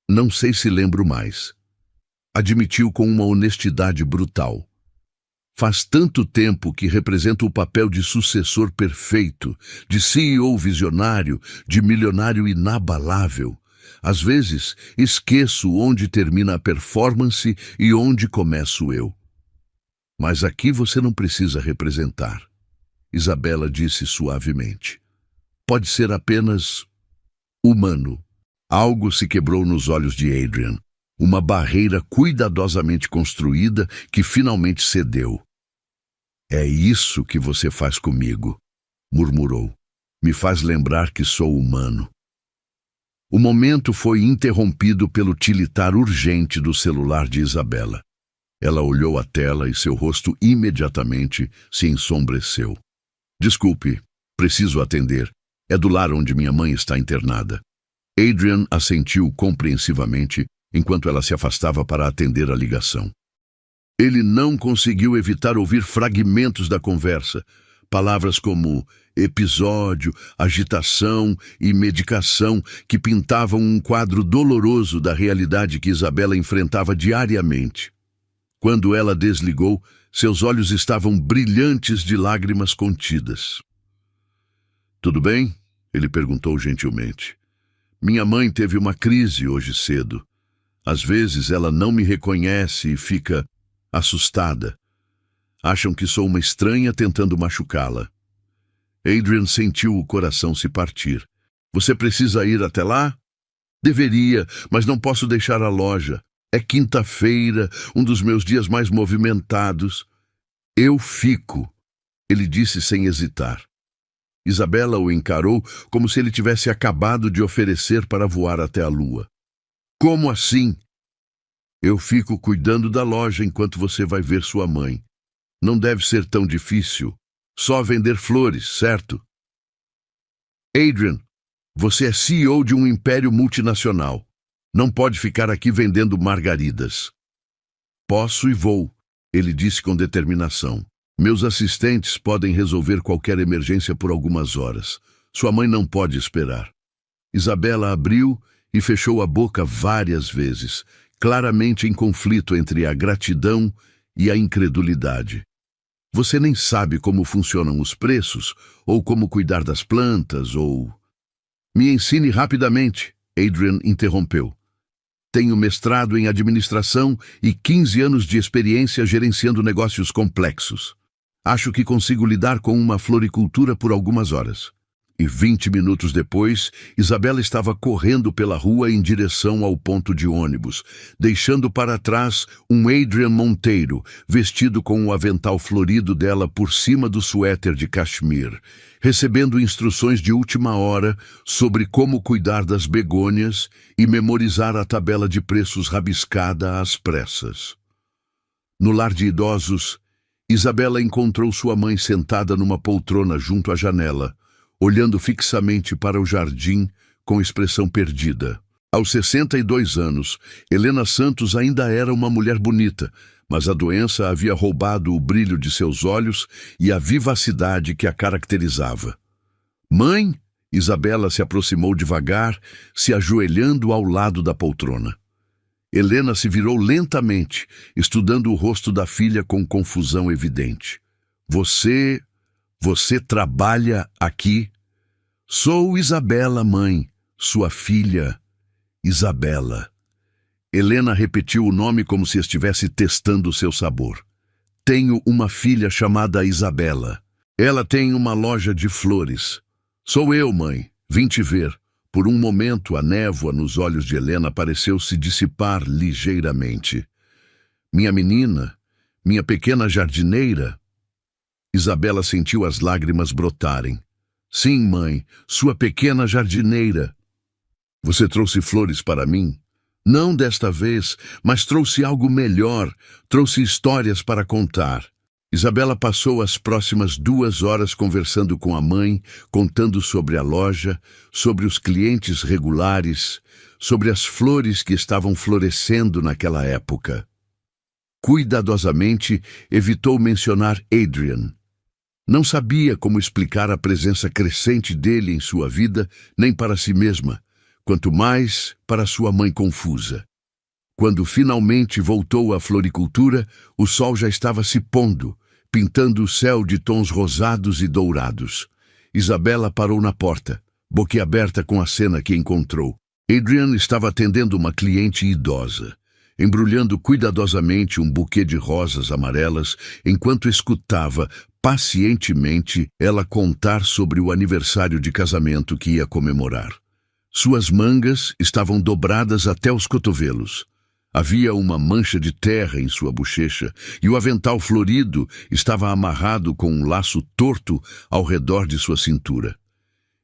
Não sei se lembro mais. Admitiu com uma honestidade brutal. Faz tanto tempo que represento o papel de sucessor perfeito, de CEO visionário, de milionário inabalável. Às vezes, esqueço onde termina a performance e onde começo eu. Mas aqui você não precisa representar, Isabela disse suavemente. Pode ser apenas humano. Algo se quebrou nos olhos de Adrian. Uma barreira cuidadosamente construída que finalmente cedeu. É isso que você faz comigo, murmurou. Me faz lembrar que sou humano. O momento foi interrompido pelo tilitar urgente do celular de Isabela. Ela olhou a tela e seu rosto imediatamente se ensombreceu. Desculpe, preciso atender. É do lar onde minha mãe está internada. Adrian assentiu compreensivamente enquanto ela se afastava para atender a ligação. Ele não conseguiu evitar ouvir fragmentos da conversa, palavras como episódio, agitação e medicação que pintavam um quadro doloroso da realidade que Isabela enfrentava diariamente. Quando ela desligou, seus olhos estavam brilhantes de lágrimas contidas. Tudo bem? Ele perguntou gentilmente. Minha mãe teve uma crise hoje cedo. Às vezes ela não me reconhece e fica assustada. Acham que sou uma estranha tentando machucá-la. Adrian sentiu o coração se partir. Você precisa ir até lá? Deveria, mas não posso deixar a loja. É quinta-feira, um dos meus dias mais movimentados. Eu fico, ele disse sem hesitar. Isabela o encarou como se ele tivesse acabado de oferecer para voar até a lua. Como assim? Eu fico cuidando da loja enquanto você vai ver sua mãe. Não deve ser tão difícil. Só vender flores, certo? Adrian, você é CEO de um império multinacional. Não pode ficar aqui vendendo margaridas. Posso e vou, ele disse com determinação. Meus assistentes podem resolver qualquer emergência por algumas horas. Sua mãe não pode esperar. Isabela abriu e fechou a boca várias vezes, claramente em conflito entre a gratidão e a incredulidade. Você nem sabe como funcionam os preços, ou como cuidar das plantas, ou... Me ensine rapidamente, Adrian interrompeu. Tenho mestrado em administração e 15 anos de experiência gerenciando negócios complexos. Acho que consigo lidar com uma floricultura por algumas horas. E 20 minutos depois, Isabela estava correndo pela rua em direção ao ponto de ônibus, deixando para trás um Adrian Monteiro, vestido com o avental florido dela por cima do suéter de cachemir, recebendo instruções de última hora sobre como cuidar das begônias e memorizar a tabela de preços rabiscada às pressas. No lar de idosos, Isabela encontrou sua mãe sentada numa poltrona junto à janela, olhando fixamente para o jardim com expressão perdida. Aos 62 anos, Helena Santos ainda era uma mulher bonita, mas a doença havia roubado o brilho de seus olhos e a vivacidade que a caracterizava. Mãe, Isabela se aproximou devagar, se ajoelhando ao lado da poltrona. Helena se virou lentamente, estudando o rosto da filha com confusão evidente. Você trabalha aqui? Sou Isabela, mãe, sua filha, Isabela. Helena repetiu o nome como se estivesse testando seu sabor. Tenho uma filha chamada Isabela. Ela tem uma loja de flores. Sou eu, mãe. Vim te ver. Por um momento, a névoa nos olhos de Helena pareceu se dissipar ligeiramente. Minha menina, minha pequena jardineira. Isabela sentiu as lágrimas brotarem. Sim, mãe, sua pequena jardineira. Você trouxe flores para mim? Não desta vez, mas trouxe algo melhor. Trouxe histórias para contar. Isabela passou as próximas 2 horas conversando com a mãe, contando sobre a loja, sobre os clientes regulares, sobre as flores que estavam florescendo naquela época. Cuidadosamente, evitou mencionar Adrian. Não sabia como explicar a presença crescente dele em sua vida, nem para si mesma, quanto mais para sua mãe confusa. Quando finalmente voltou à floricultura, o sol já estava se pondo, pintando o céu de tons rosados e dourados. Isabela parou na porta, boquiaberta com a cena que encontrou. Adrian estava atendendo uma cliente idosa, embrulhando cuidadosamente um buquê de rosas amarelas, enquanto escutava pacientemente ela contar sobre o aniversário de casamento que ia comemorar. Suas mangas estavam dobradas até os cotovelos. Havia uma mancha de terra em sua bochecha e o avental florido estava amarrado com um laço torto ao redor de sua cintura.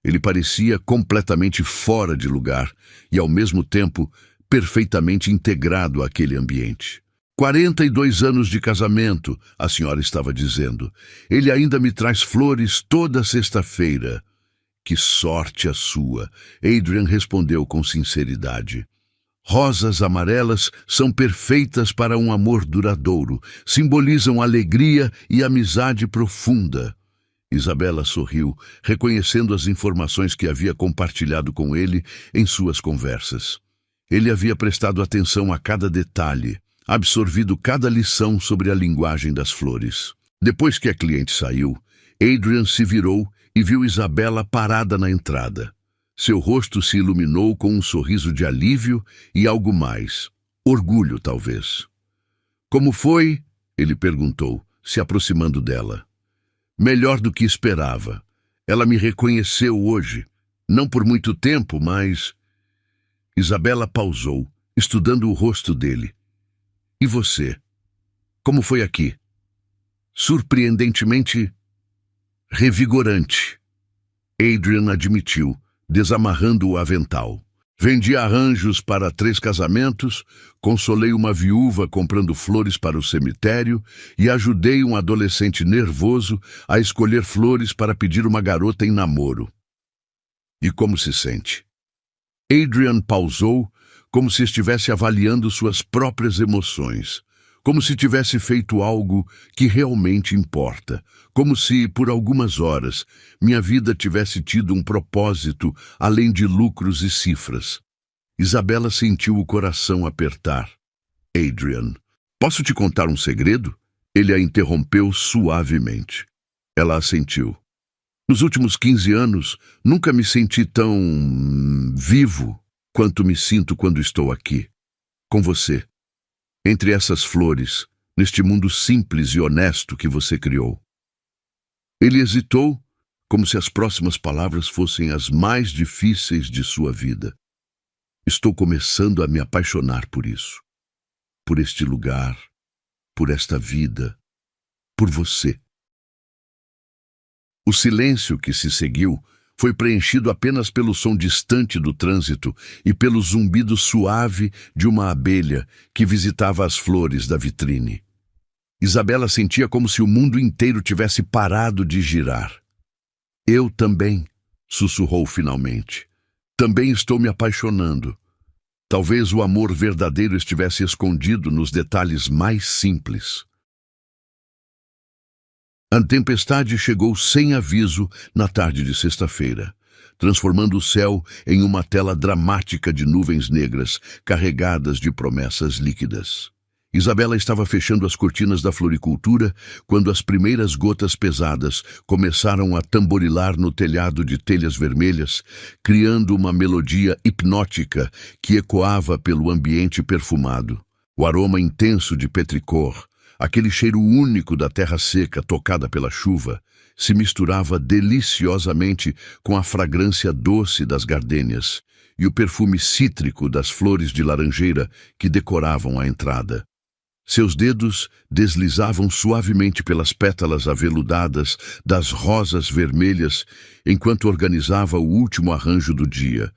Ele parecia completamente fora de lugar e, ao mesmo tempo, perfeitamente integrado àquele ambiente. 42 anos de casamento, a senhora estava dizendo. Ele ainda me traz flores toda sexta-feira. Que sorte a sua, Adrian respondeu com sinceridade. Rosas amarelas são perfeitas para um amor duradouro, simbolizam alegria e amizade profunda. Isabela sorriu, reconhecendo as informações que havia compartilhado com ele em suas conversas. Ele havia prestado atenção a cada detalhe, absorvido cada lição sobre a linguagem das flores. Depois que a cliente saiu, Adrian se virou e viu Isabela parada na entrada. Seu rosto se iluminou com um sorriso de alívio e algo mais. Orgulho, talvez. Como foi? Ele perguntou, se aproximando dela. Melhor do que esperava. Ela me reconheceu hoje. Não por muito tempo, mas... Isabela pausou, estudando o rosto dele. E você? Como foi aqui? Surpreendentemente revigorante. Adrian admitiu, desamarrando o avental. Vendi arranjos para 3 casamentos, consolei uma viúva comprando flores para o cemitério e ajudei um adolescente nervoso a escolher flores para pedir uma garota em namoro. E como se sente? Adrian pausou, como se estivesse avaliando suas próprias emoções, como se tivesse feito algo que realmente importa, como se, por algumas horas, minha vida tivesse tido um propósito além de lucros e cifras. Isabela sentiu o coração apertar. Adrian, posso te contar um segredo? Ele a interrompeu suavemente. Ela assentiu. Nos últimos 15 anos, nunca me senti tão vivo quanto me sinto quando estou aqui. com você, entre essas flores, neste mundo simples e honesto que você criou. Ele hesitou, como se as próximas palavras fossem as mais difíceis de sua vida. Estou começando a me apaixonar por isso, por este lugar, por esta vida, por você. O silêncio que se seguiu foi preenchido apenas pelo som distante do trânsito e pelo zumbido suave de uma abelha que visitava as flores da vitrine. Isabela sentia como se o mundo inteiro tivesse parado de girar. Eu também, sussurrou finalmente. Também estou me apaixonando. Talvez o amor verdadeiro estivesse escondido nos detalhes mais simples. A tempestade chegou sem aviso na tarde de sexta-feira, transformando o céu em uma tela dramática de nuvens negras, carregadas de promessas líquidas. Isabela estava fechando as cortinas da floricultura quando as primeiras gotas pesadas começaram a tamborilar no telhado de telhas vermelhas, criando uma melodia hipnótica que ecoava pelo ambiente perfumado. O aroma intenso de petricor, aquele cheiro único da terra seca tocada pela chuva, se misturava deliciosamente com a fragrância doce das gardênias e o perfume cítrico das flores de laranjeira que decoravam a entrada. Seus dedos deslizavam suavemente pelas pétalas aveludadas das rosas vermelhas enquanto organizava o último arranjo do dia,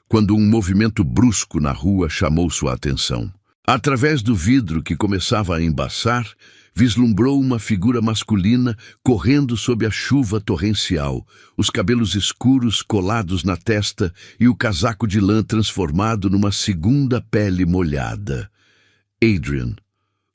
quando um movimento brusco na rua chamou sua atenção. Através do vidro que começava a embaçar, vislumbrou uma figura masculina correndo sob a chuva torrencial, os cabelos escuros colados na testa e o casaco de lã transformado numa segunda pele molhada. Adrian.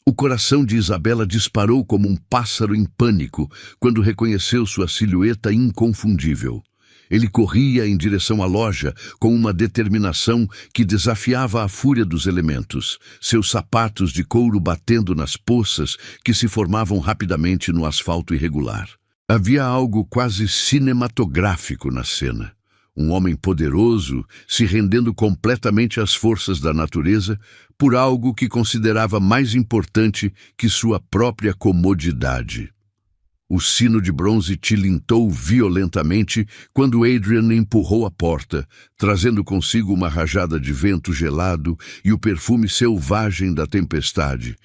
O coração de Isabela disparou como um pássaro em pânico quando reconheceu sua silhueta inconfundível. Ele corria em direção à loja com uma determinação que desafiava a fúria dos elementos, seus sapatos de couro batendo nas poças que se formavam rapidamente no asfalto irregular. Havia algo quase cinematográfico na cena. Um homem poderoso se rendendo completamente às forças da natureza por algo que considerava mais importante que sua própria comodidade. O sino de bronze tilintou violentamente quando Adrian empurrou a porta, trazendo consigo uma rajada de vento gelado e o perfume selvagem da tempestade.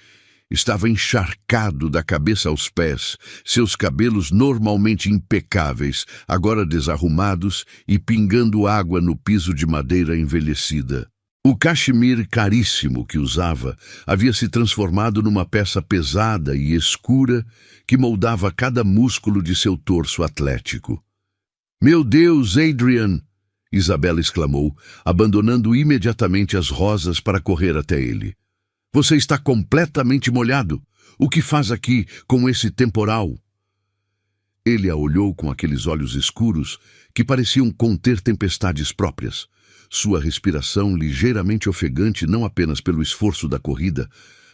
Estava encharcado da cabeça aos pés, seus cabelos normalmente impecáveis, agora desarrumados e pingando água no piso de madeira envelhecida. O cachemir caríssimo que usava havia se transformado numa peça pesada e escura que moldava cada músculo de seu torso atlético. "Meu Deus, Adrian!" Isabela exclamou, abandonando imediatamente as rosas para correr até ele. "Você está completamente molhado. O que faz aqui com esse temporal?" Ele a olhou com aqueles olhos escuros que pareciam conter tempestades próprias. Sua respiração ligeiramente ofegante não apenas pelo esforço da corrida,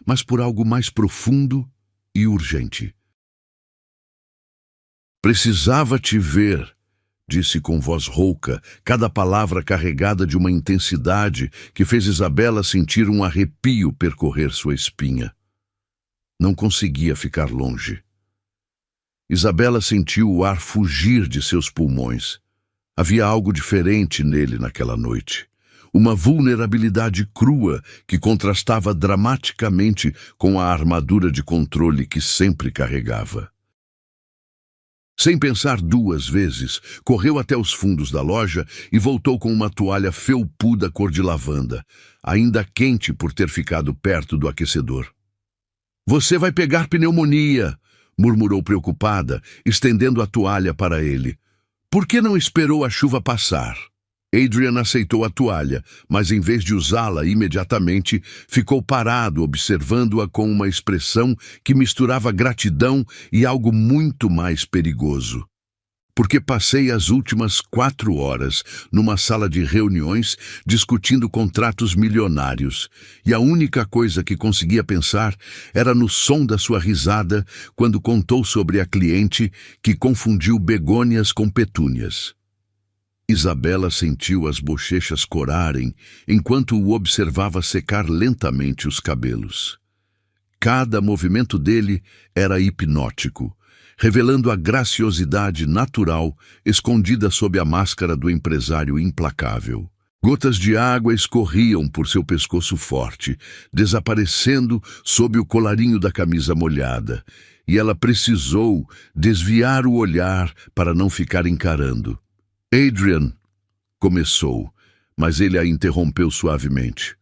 mas por algo mais profundo e urgente. "Precisava te ver", disse com voz rouca, cada palavra carregada de uma intensidade que fez Isabela sentir um arrepio percorrer sua espinha. Não conseguia ficar longe. Isabela sentiu o ar fugir de seus pulmões. Havia algo diferente nele naquela noite. Uma vulnerabilidade crua que contrastava dramaticamente com a armadura de controle que sempre carregava. Sem pensar duas vezes, correu até os fundos da loja e voltou com uma toalha felpuda cor de lavanda, ainda quente por ter ficado perto do aquecedor. "Você vai pegar pneumonia", murmurou preocupada, estendendo a toalha para ele. "Por que não esperou a chuva passar?" Adrian aceitou a toalha, mas em vez de usá-la imediatamente, ficou parado observando-a com uma expressão que misturava gratidão e algo muito mais perigoso. "Porque passei as últimas 4 horas numa sala de reuniões discutindo contratos milionários, e a única coisa que conseguia pensar era no som da sua risada quando contou sobre a cliente que confundiu begônias com petúnias." Isabela sentiu as bochechas corarem enquanto o observava secar lentamente os cabelos. Cada movimento dele era hipnótico, revelando a graciosidade natural escondida sob a máscara do empresário implacável. Gotas de água escorriam por seu pescoço forte, desaparecendo sob o colarinho da camisa molhada, e ela precisou desviar o olhar para não ficar encarando. Adrian, começou, mas ele a interrompeu suavemente.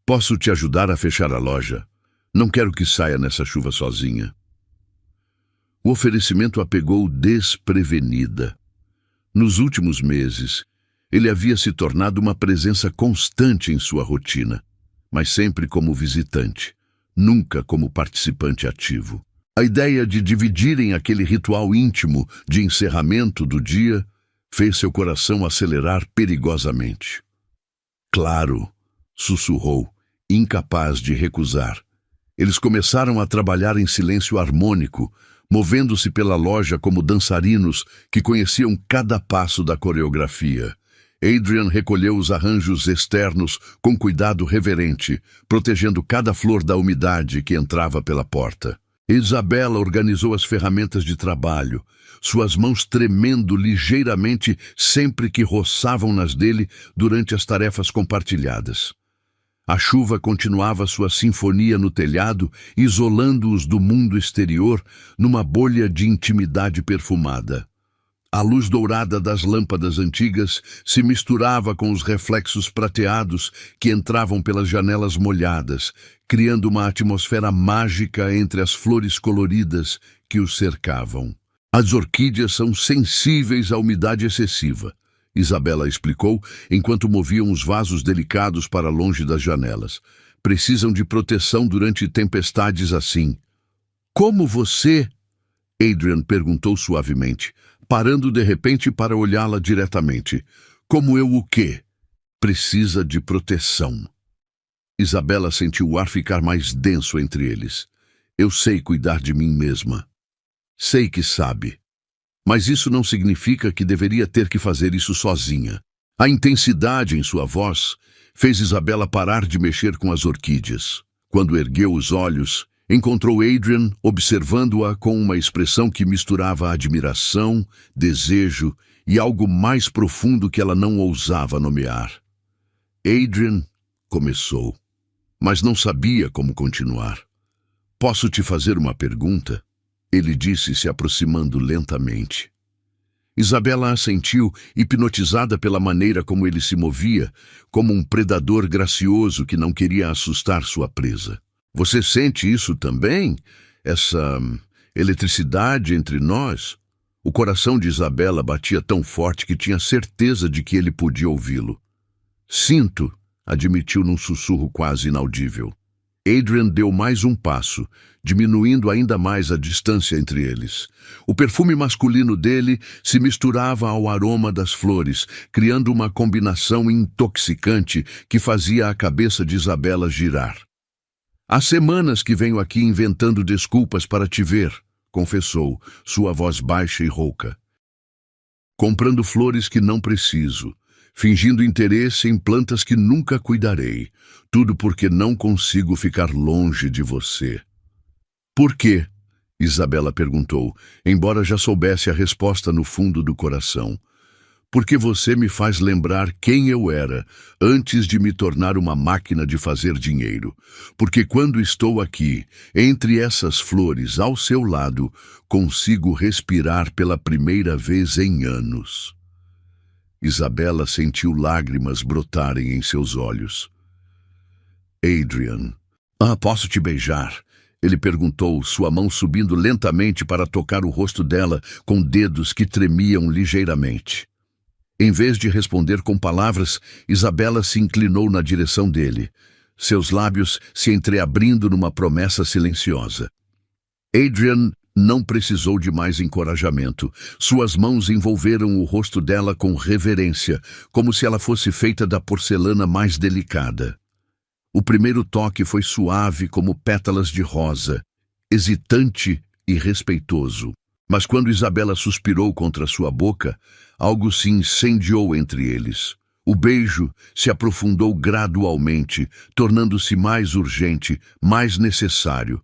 Posso te ajudar a fechar a loja? Não quero que saia nessa chuva sozinha. O oferecimento a pegou desprevenida. Nos últimos meses, ele havia se tornado uma presença constante em sua rotina, mas sempre como visitante, nunca como participante ativo. A ideia de dividirem aquele ritual íntimo de encerramento do dia fez seu coração acelerar perigosamente. Claro, sussurrou, incapaz de recusar. Eles começaram a trabalhar em silêncio harmônico, movendo-se pela loja como dançarinos que conheciam cada passo da coreografia. Adrian recolheu os arranjos externos com cuidado reverente, protegendo cada flor da umidade que entrava pela porta. Isabela organizou as ferramentas de trabalho, suas mãos tremendo ligeiramente sempre que roçavam nas dele durante as tarefas compartilhadas. A chuva continuava sua sinfonia no telhado, isolando-os do mundo exterior numa bolha de intimidade perfumada. A luz dourada das lâmpadas antigas se misturava com os reflexos prateados que entravam pelas janelas molhadas, criando uma atmosfera mágica entre as flores coloridas que os cercavam. As orquídeas são sensíveis à umidade excessiva, Isabela explicou, enquanto moviam os vasos delicados para longe das janelas. Precisam de proteção durante tempestades assim. Como você? Adrian perguntou suavemente, parando de repente para olhá-la diretamente. Como eu o quê? Precisa de proteção. Isabela sentiu o ar ficar mais denso entre eles. Eu sei cuidar de mim mesma. Sei que sabe. Mas isso não significa que deveria ter que fazer isso sozinha. A intensidade em sua voz fez Isabela parar de mexer com as orquídeas. Quando ergueu os olhos, encontrou Adrian observando-a com uma expressão que misturava admiração, desejo e algo mais profundo que ela não ousava nomear. Adrian começou, mas não sabia como continuar. Posso te fazer uma pergunta? Ele disse, se aproximando lentamente. Isabela assentiu, hipnotizada pela maneira como ele se movia, como um predador gracioso que não queria assustar sua presa. Você sente isso também? Essa eletricidade entre nós? O coração de Isabela batia tão forte que tinha certeza de que ele podia ouvi-lo. Sinto, admitiu num sussurro quase inaudível. Adrian deu mais um passo, diminuindo ainda mais a distância entre eles. O perfume masculino dele se misturava ao aroma das flores, criando uma combinação intoxicante que fazia a cabeça de Isabela girar. Há semanas que venho aqui inventando desculpas para te ver, confessou, sua voz baixa e rouca. Comprando flores que não preciso, fingindo interesse em plantas que nunca cuidarei, tudo porque não consigo ficar longe de você. Por quê? Isabela perguntou, embora já soubesse a resposta no fundo do coração. Porque você me faz lembrar quem eu era antes de me tornar uma máquina de fazer dinheiro. Porque quando estou aqui, entre essas flores, ao seu lado, consigo respirar pela primeira vez em anos. Isabela sentiu lágrimas brotarem em seus olhos. Adrian. Posso te beijar? Ele perguntou, sua mão subindo lentamente para tocar o rosto dela com dedos que tremiam ligeiramente. Em vez de responder com palavras, Isabela se inclinou na direção dele, seus lábios se entreabrindo numa promessa silenciosa. Adrian não precisou de mais encorajamento. Suas mãos envolveram o rosto dela com reverência, como se ela fosse feita da porcelana mais delicada. O primeiro toque foi suave como pétalas de rosa, hesitante e respeitoso. Mas quando Isabela suspirou contra sua boca, algo se incendiou entre eles. O beijo se aprofundou gradualmente, tornando-se mais urgente, mais necessário.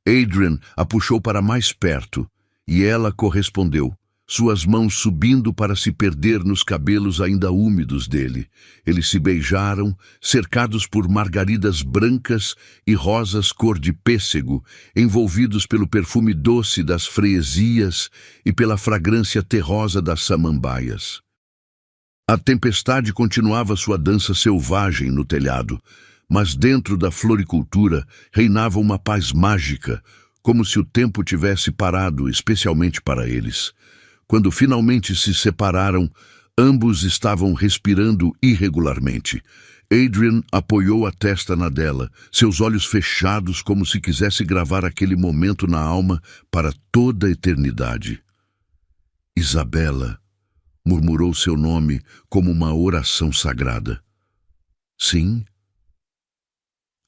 Adrian a puxou para mais perto, e ela correspondeu, suas mãos subindo para se perder nos cabelos ainda úmidos dele. Eles se beijaram, cercados por margaridas brancas e rosas cor de pêssego, envolvidos pelo perfume doce das freesias e pela fragrância terrosa das samambaias. A tempestade continuava sua dança selvagem no telhado, mas dentro da floricultura reinava uma paz mágica, como se o tempo tivesse parado especialmente para eles. Quando finalmente se separaram, ambos estavam respirando irregularmente. Adrian apoiou a testa na dela, seus olhos fechados como se quisesse gravar aquele momento na alma para toda a eternidade. Isabela, murmurou seu nome como uma oração sagrada. Sim?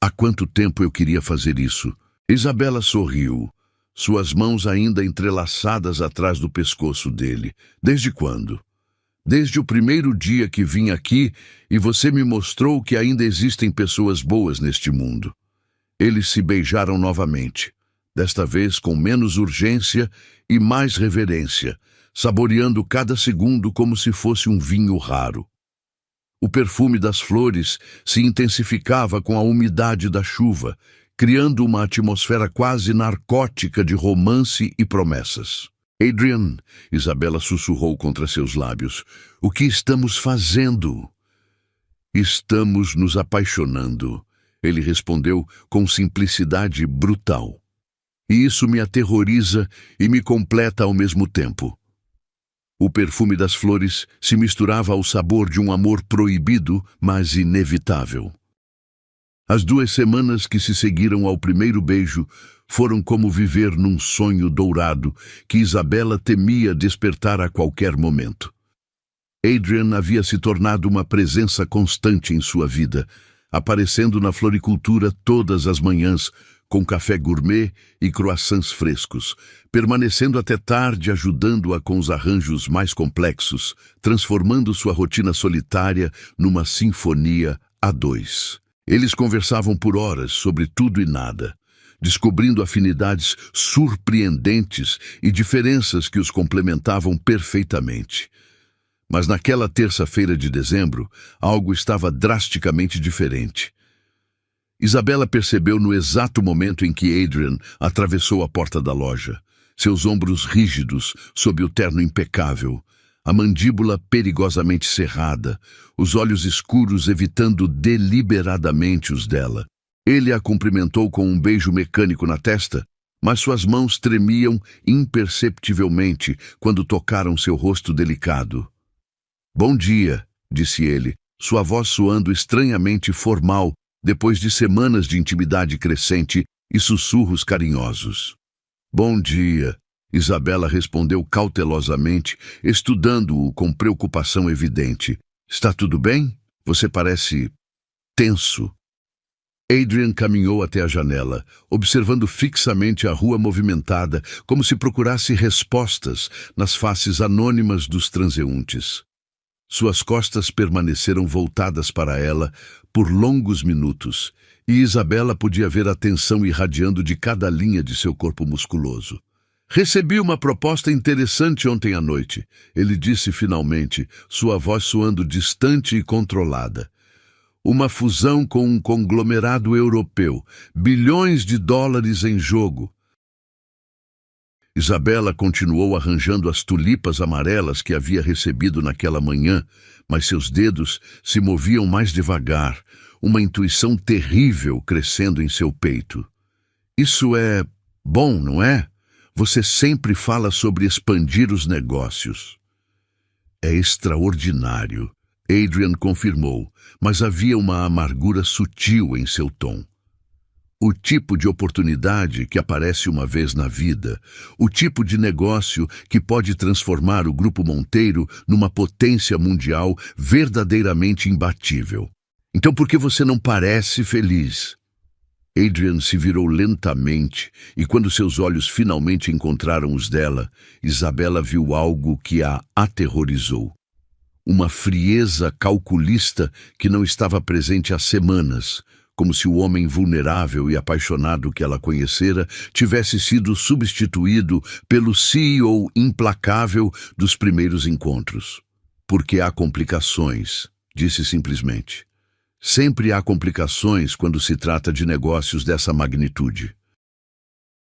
Há quanto tempo eu queria fazer isso? Isabela sorriu, suas mãos ainda entrelaçadas atrás do pescoço dele. Desde quando? Desde o primeiro dia que vim aqui e você me mostrou que ainda existem pessoas boas neste mundo. Eles se beijaram novamente, desta vez com menos urgência e mais reverência, saboreando cada segundo como se fosse um vinho raro. O perfume das flores se intensificava com a umidade da chuva, criando uma atmosfera quase narcótica de romance e promessas. Adrian, Isabela sussurrou contra seus lábios, o que estamos fazendo? Estamos nos apaixonando, ele respondeu com simplicidade brutal. E isso me aterroriza e me completa ao mesmo tempo. O perfume das flores se misturava ao sabor de um amor proibido, mas inevitável. As 2 semanas que se seguiram ao primeiro beijo foram como viver num sonho dourado que Isabela temia despertar a qualquer momento. Adrian havia se tornado uma presença constante em sua vida, aparecendo na floricultura todas as manhãs, com café gourmet e croissants frescos, permanecendo até tarde ajudando-a com os arranjos mais complexos, transformando sua rotina solitária numa sinfonia a 2. Eles conversavam por horas sobre tudo e nada, descobrindo afinidades surpreendentes e diferenças que os complementavam perfeitamente. Mas naquela terça-feira de dezembro, algo estava drasticamente diferente. Isabela percebeu no exato momento em que Adrian atravessou a porta da loja, seus ombros rígidos sob o terno impecável, a mandíbula perigosamente cerrada, os olhos escuros evitando deliberadamente os dela. Ele a cumprimentou com um beijo mecânico na testa, mas suas mãos tremiam imperceptivelmente quando tocaram seu rosto delicado. "Bom dia", disse ele, sua voz soando estranhamente formal, depois de semanas de intimidade crescente e sussurros carinhosos. "Bom dia", Isabela respondeu cautelosamente, estudando-o com preocupação evidente. "Está tudo bem? Você parece tenso." Adrian caminhou até a janela, observando fixamente a rua movimentada, como se procurasse respostas nas faces anônimas dos transeuntes. Suas costas permaneceram voltadas para ela por longos minutos, e Isabela podia ver a tensão irradiando de cada linha de seu corpo musculoso. "Recebi uma proposta interessante ontem à noite", ele disse finalmente, sua voz soando distante e controlada. "Uma fusão com um conglomerado europeu, bilhões de dólares em jogo." Isabela continuou arranjando as tulipas amarelas que havia recebido naquela manhã, mas seus dedos se moviam mais devagar, uma intuição terrível crescendo em seu peito. "Isso é bom, não é? Você sempre fala sobre expandir os negócios." "É extraordinário", Adrian confirmou, mas havia uma amargura sutil em seu tom. O tipo de oportunidade que aparece uma vez na vida, o tipo de negócio que pode transformar o Grupo Monteiro numa potência mundial verdadeiramente imbatível. Então por que você não parece feliz? Adrian se virou lentamente e, quando seus olhos finalmente encontraram os dela, Isabela viu algo que a aterrorizou. Uma frieza calculista que não estava presente há semanas, como se o homem vulnerável e apaixonado que ela conhecera tivesse sido substituído pelo CEO implacável dos primeiros encontros. Porque há complicações, disse simplesmente. Sempre há complicações quando se trata de negócios dessa magnitude.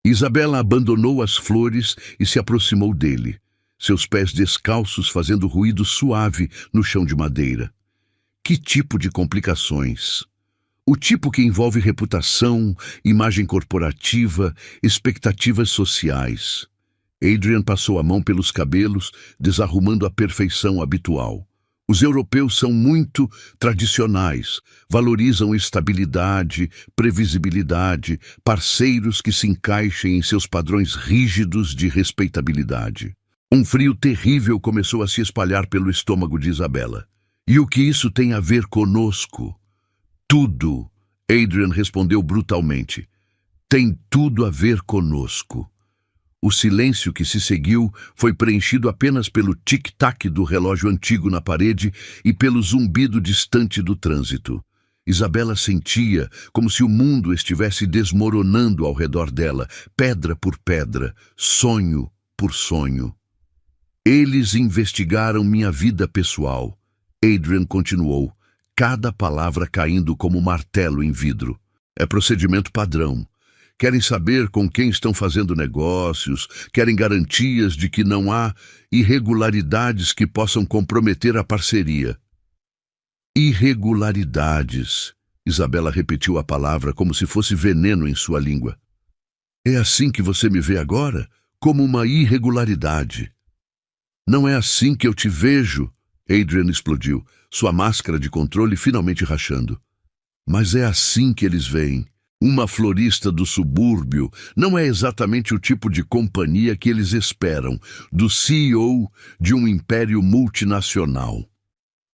Isabela abandonou as flores e se aproximou dele, seus pés descalços fazendo ruído suave no chão de madeira. Que tipo de complicações? O tipo que envolve reputação, imagem corporativa, expectativas sociais. Adrian passou a mão pelos cabelos, desarrumando a perfeição habitual. Os europeus são muito tradicionais, valorizam estabilidade, previsibilidade, parceiros que se encaixem em seus padrões rígidos de respeitabilidade. Um frio terrível começou a se espalhar pelo estômago de Isabela. E o que isso tem a ver conosco? Tudo, Adrian respondeu brutalmente. Tem tudo a ver conosco. O silêncio que se seguiu foi preenchido apenas pelo tic-tac do relógio antigo na parede e pelo zumbido distante do trânsito. Isabela sentia como se o mundo estivesse desmoronando ao redor dela, pedra por pedra, sonho por sonho. Eles investigaram minha vida pessoal. Adrian continuou, cada palavra caindo como martelo em vidro. É procedimento padrão. Querem saber com quem estão fazendo negócios, querem garantias de que não há irregularidades que possam comprometer a parceria. Irregularidades. Isabela repetiu a palavra como se fosse veneno em sua língua. É assim que você me vê agora? Como uma irregularidade. Não é assim que eu te vejo, Adrian explodiu, sua máscara de controle finalmente rachando. Mas é assim que eles veem. Uma florista do subúrbio não é exatamente o tipo de companhia que eles esperam, do CEO de um império multinacional.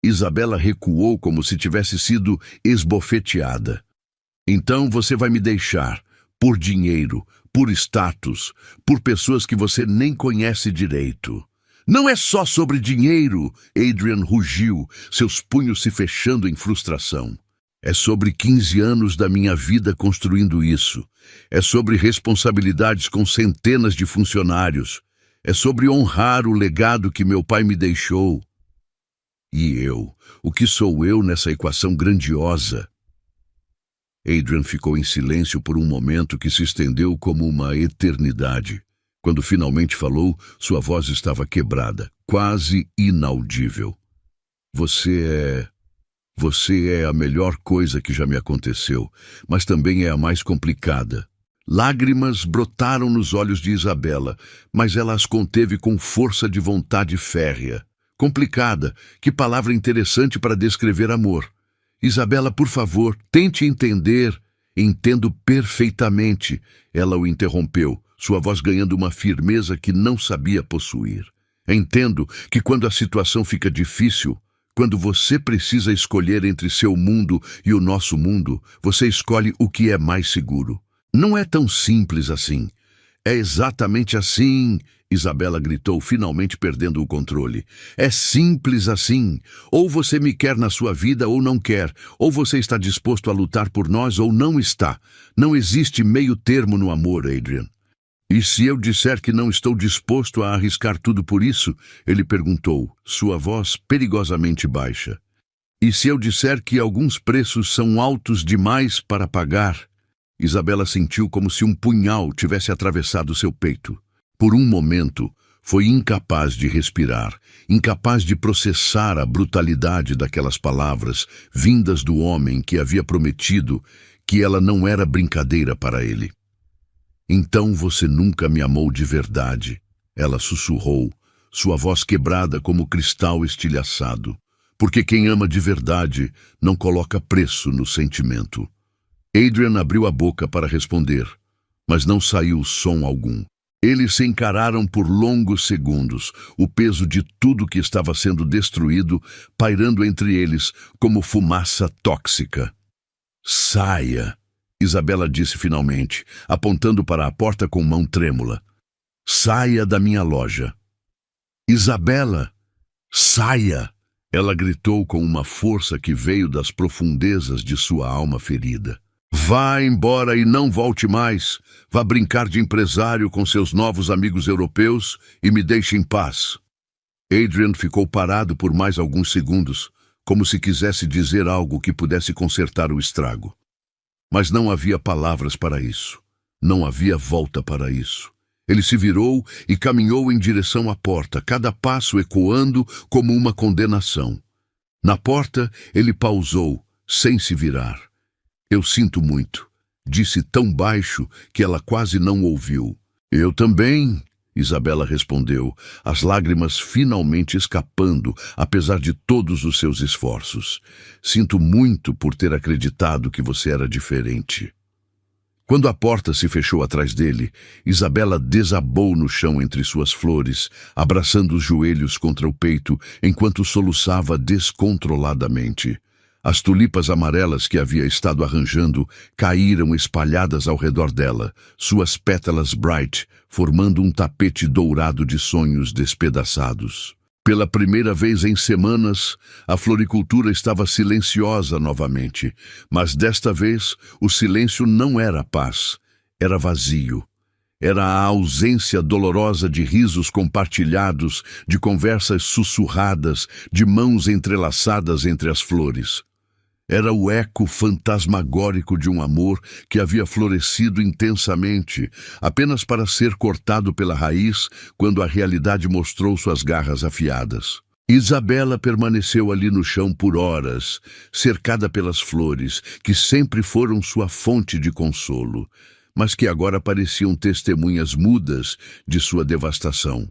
Isabela recuou como se tivesse sido esbofeteada. Então você vai me deixar, por dinheiro, por status, por pessoas que você nem conhece direito. Não é só sobre dinheiro, Adrian rugiu, seus punhos se fechando em frustração. É sobre 15 anos da minha vida construindo isso. É sobre responsabilidades com centenas de funcionários. É sobre honrar o legado que meu pai me deixou. E eu? O que sou eu nessa equação grandiosa? Adrian ficou em silêncio por um momento que se estendeu como uma eternidade. Quando finalmente falou, sua voz estava quebrada, quase inaudível. Você é a melhor coisa que já me aconteceu, mas também é a mais complicada. Lágrimas brotaram nos olhos de Isabela, mas ela as conteve com força de vontade férrea. Complicada, que palavra interessante para descrever amor. Isabela, por favor, tente entender. Entendo perfeitamente, ela o interrompeu, sua voz ganhando uma firmeza que não sabia possuir. Entendo que quando a situação fica difícil, quando você precisa escolher entre seu mundo e o nosso mundo, você escolhe o que é mais seguro. Não é tão simples assim. É exatamente assim, Isabela gritou, finalmente perdendo o controle. É simples assim. Ou você me quer na sua vida ou não quer. Ou você está disposto a lutar por nós ou não está. Não existe meio termo no amor, Adrian. E se eu disser que não estou disposto a arriscar tudo por isso? Ele perguntou, sua voz perigosamente baixa. E se eu disser que alguns preços são altos demais para pagar? Isabela sentiu como se um punhal tivesse atravessado seu peito. Por um momento, foi incapaz de respirar, incapaz de processar a brutalidade daquelas palavras vindas do homem que havia prometido que ela não era brincadeira para ele. Então você nunca me amou de verdade, ela sussurrou, sua voz quebrada como cristal estilhaçado. Porque quem ama de verdade não coloca preço no sentimento. Adrian abriu a boca para responder, mas não saiu som algum. Eles se encararam por longos segundos, o peso de tudo que estava sendo destruído pairando entre eles como fumaça tóxica. Saia! Isabela disse finalmente, apontando para a porta com mão trêmula. Saia da minha loja. Isabela, saia! Ela gritou com uma força que veio das profundezas de sua alma ferida. Vá embora e não volte mais. Vá brincar de empresário com seus novos amigos europeus e me deixe em paz. Adrian ficou parado por mais alguns segundos, como se quisesse dizer algo que pudesse consertar o estrago. Mas não havia palavras para isso. Não havia volta para isso. Ele se virou e caminhou em direção à porta, cada passo ecoando como uma condenação. Na porta, ele pausou, sem se virar. Eu sinto muito, disse tão baixo que ela quase não ouviu. Eu também, Isabela respondeu, as lágrimas finalmente escapando, apesar de todos os seus esforços. Sinto muito por ter acreditado que você era diferente. Quando a porta se fechou atrás dele, Isabela desabou no chão entre suas flores, abraçando os joelhos contra o peito, enquanto soluçava descontroladamente. As tulipas amarelas que havia estado arranjando caíram espalhadas ao redor dela, suas pétalas bright, formando um tapete dourado de sonhos despedaçados. Pela primeira vez em semanas, a floricultura estava silenciosa novamente, mas desta vez o silêncio não era paz, era vazio. Era a ausência dolorosa de risos compartilhados, de conversas sussurradas, de mãos entrelaçadas entre as flores. Era o eco fantasmagórico de um amor que havia florescido intensamente, apenas para ser cortado pela raiz quando a realidade mostrou suas garras afiadas. Isabela permaneceu ali no chão por horas, cercada pelas flores, que sempre foram sua fonte de consolo, mas que agora pareciam testemunhas mudas de sua devastação.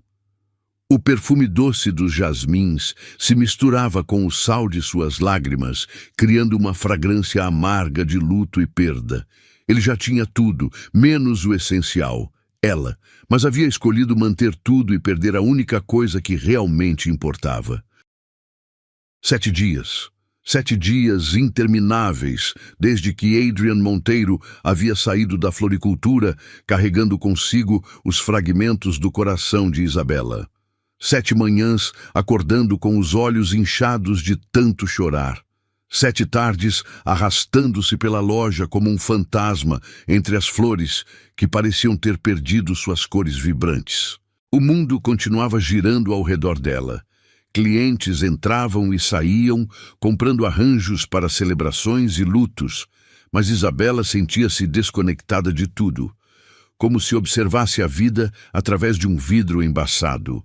O perfume doce dos jasmins se misturava com o sal de suas lágrimas, criando uma fragrância amarga de luto e perda. Ele já tinha tudo, menos o essencial, ela, mas havia escolhido manter tudo e perder a única coisa que realmente importava. 7 dias. 7 dias intermináveis, desde que Adrian Monteiro havia saído da floricultura, carregando consigo os fragmentos do coração de Isabela. 7 manhãs, acordando com os olhos inchados de tanto chorar. 7 tardes, arrastando-se pela loja como um fantasma entre as flores que pareciam ter perdido suas cores vibrantes. O mundo continuava girando ao redor dela. Clientes entravam e saíam, comprando arranjos para celebrações e lutos, mas Isabela sentia-se desconectada de tudo, como se observasse a vida através de um vidro embaçado.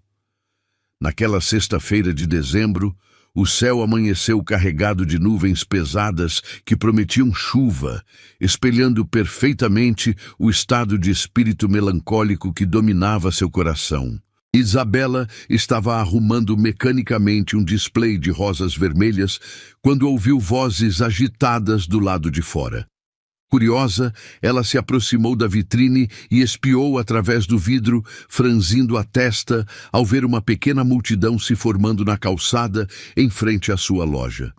Naquela sexta-feira de dezembro, o céu amanheceu carregado de nuvens pesadas que prometiam chuva, espelhando perfeitamente o estado de espírito melancólico que dominava seu coração. Isabela estava arrumando mecanicamente um display de rosas vermelhas quando ouviu vozes agitadas do lado de fora. Curiosa, ela se aproximou da vitrine e espiou através do vidro, franzindo a testa ao ver uma pequena multidão se formando na calçada em frente à sua loja.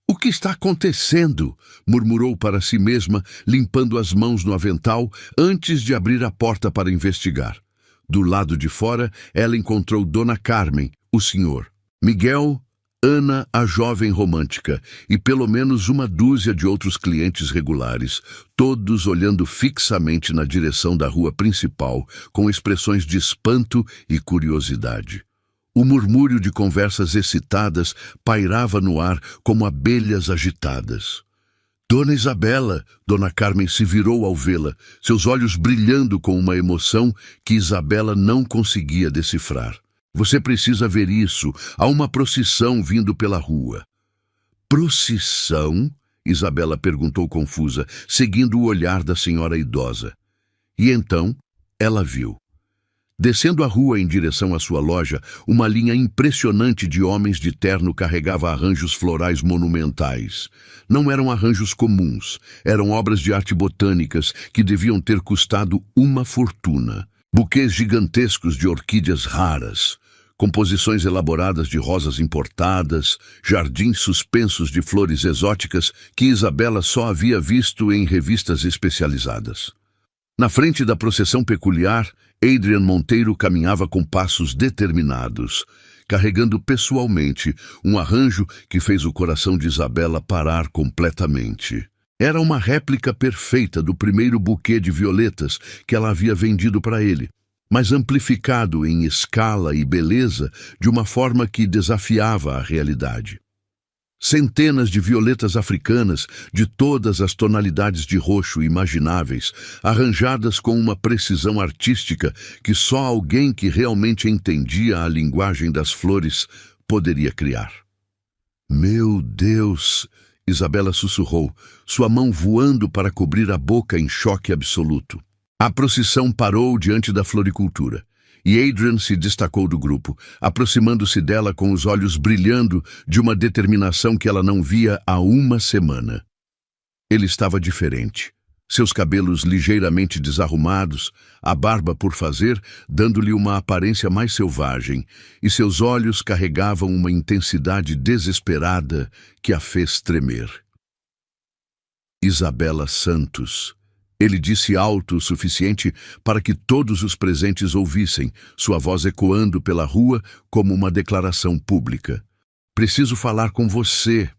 "O que está acontecendo?", murmurou para si mesma, limpando as mãos no avental antes de abrir a porta para investigar. Do lado de fora, ela encontrou Dona Carmen, o senhor, Miguel, Ana, a jovem romântica, e pelo menos uma dúzia de outros clientes regulares, todos olhando fixamente na direção da rua principal, com expressões de espanto e curiosidade. O murmúrio de conversas excitadas pairava no ar como abelhas agitadas. "Dona Isabela", Dona Carmen se virou ao vê-la, seus olhos brilhando com uma emoção que Isabela não conseguia decifrar. "Você precisa ver isso. Há uma procissão vindo pela rua." "Procissão?", Isabela perguntou confusa, seguindo o olhar da senhora idosa. E então ela viu. Descendo a rua em direção à sua loja, uma linha impressionante de homens de terno carregava arranjos florais monumentais. Não eram arranjos comuns, eram obras de arte botânicas que deviam ter custado uma fortuna. Buquês gigantescos de orquídeas raras, composições elaboradas de rosas importadas, jardins suspensos de flores exóticas que Isabela só havia visto em revistas especializadas. Na frente da procissão peculiar, Adrian Monteiro caminhava com passos determinados, carregando pessoalmente um arranjo que fez o coração de Isabela parar completamente. Era uma réplica perfeita do primeiro buquê de violetas que ela havia vendido para ele, mas amplificado em escala e beleza de uma forma que desafiava a realidade. Centenas de violetas africanas de todas as tonalidades de roxo imagináveis, arranjadas com uma precisão artística que só alguém que realmente entendia a linguagem das flores poderia criar. Meu Deus! Isabela sussurrou, sua mão voando para cobrir a boca em choque absoluto. A procissão parou diante da floricultura, e Adrian se destacou do grupo, aproximando-se dela com os olhos brilhando de uma determinação que ela não via há uma semana. Ele estava diferente, seus cabelos ligeiramente desarrumados, a barba por fazer, dando-lhe uma aparência mais selvagem, e seus olhos carregavam uma intensidade desesperada que a fez tremer. Isabela Santos. Ele disse alto o suficiente para que todos os presentes ouvissem, sua voz ecoando pela rua como uma declaração pública. Preciso falar com você.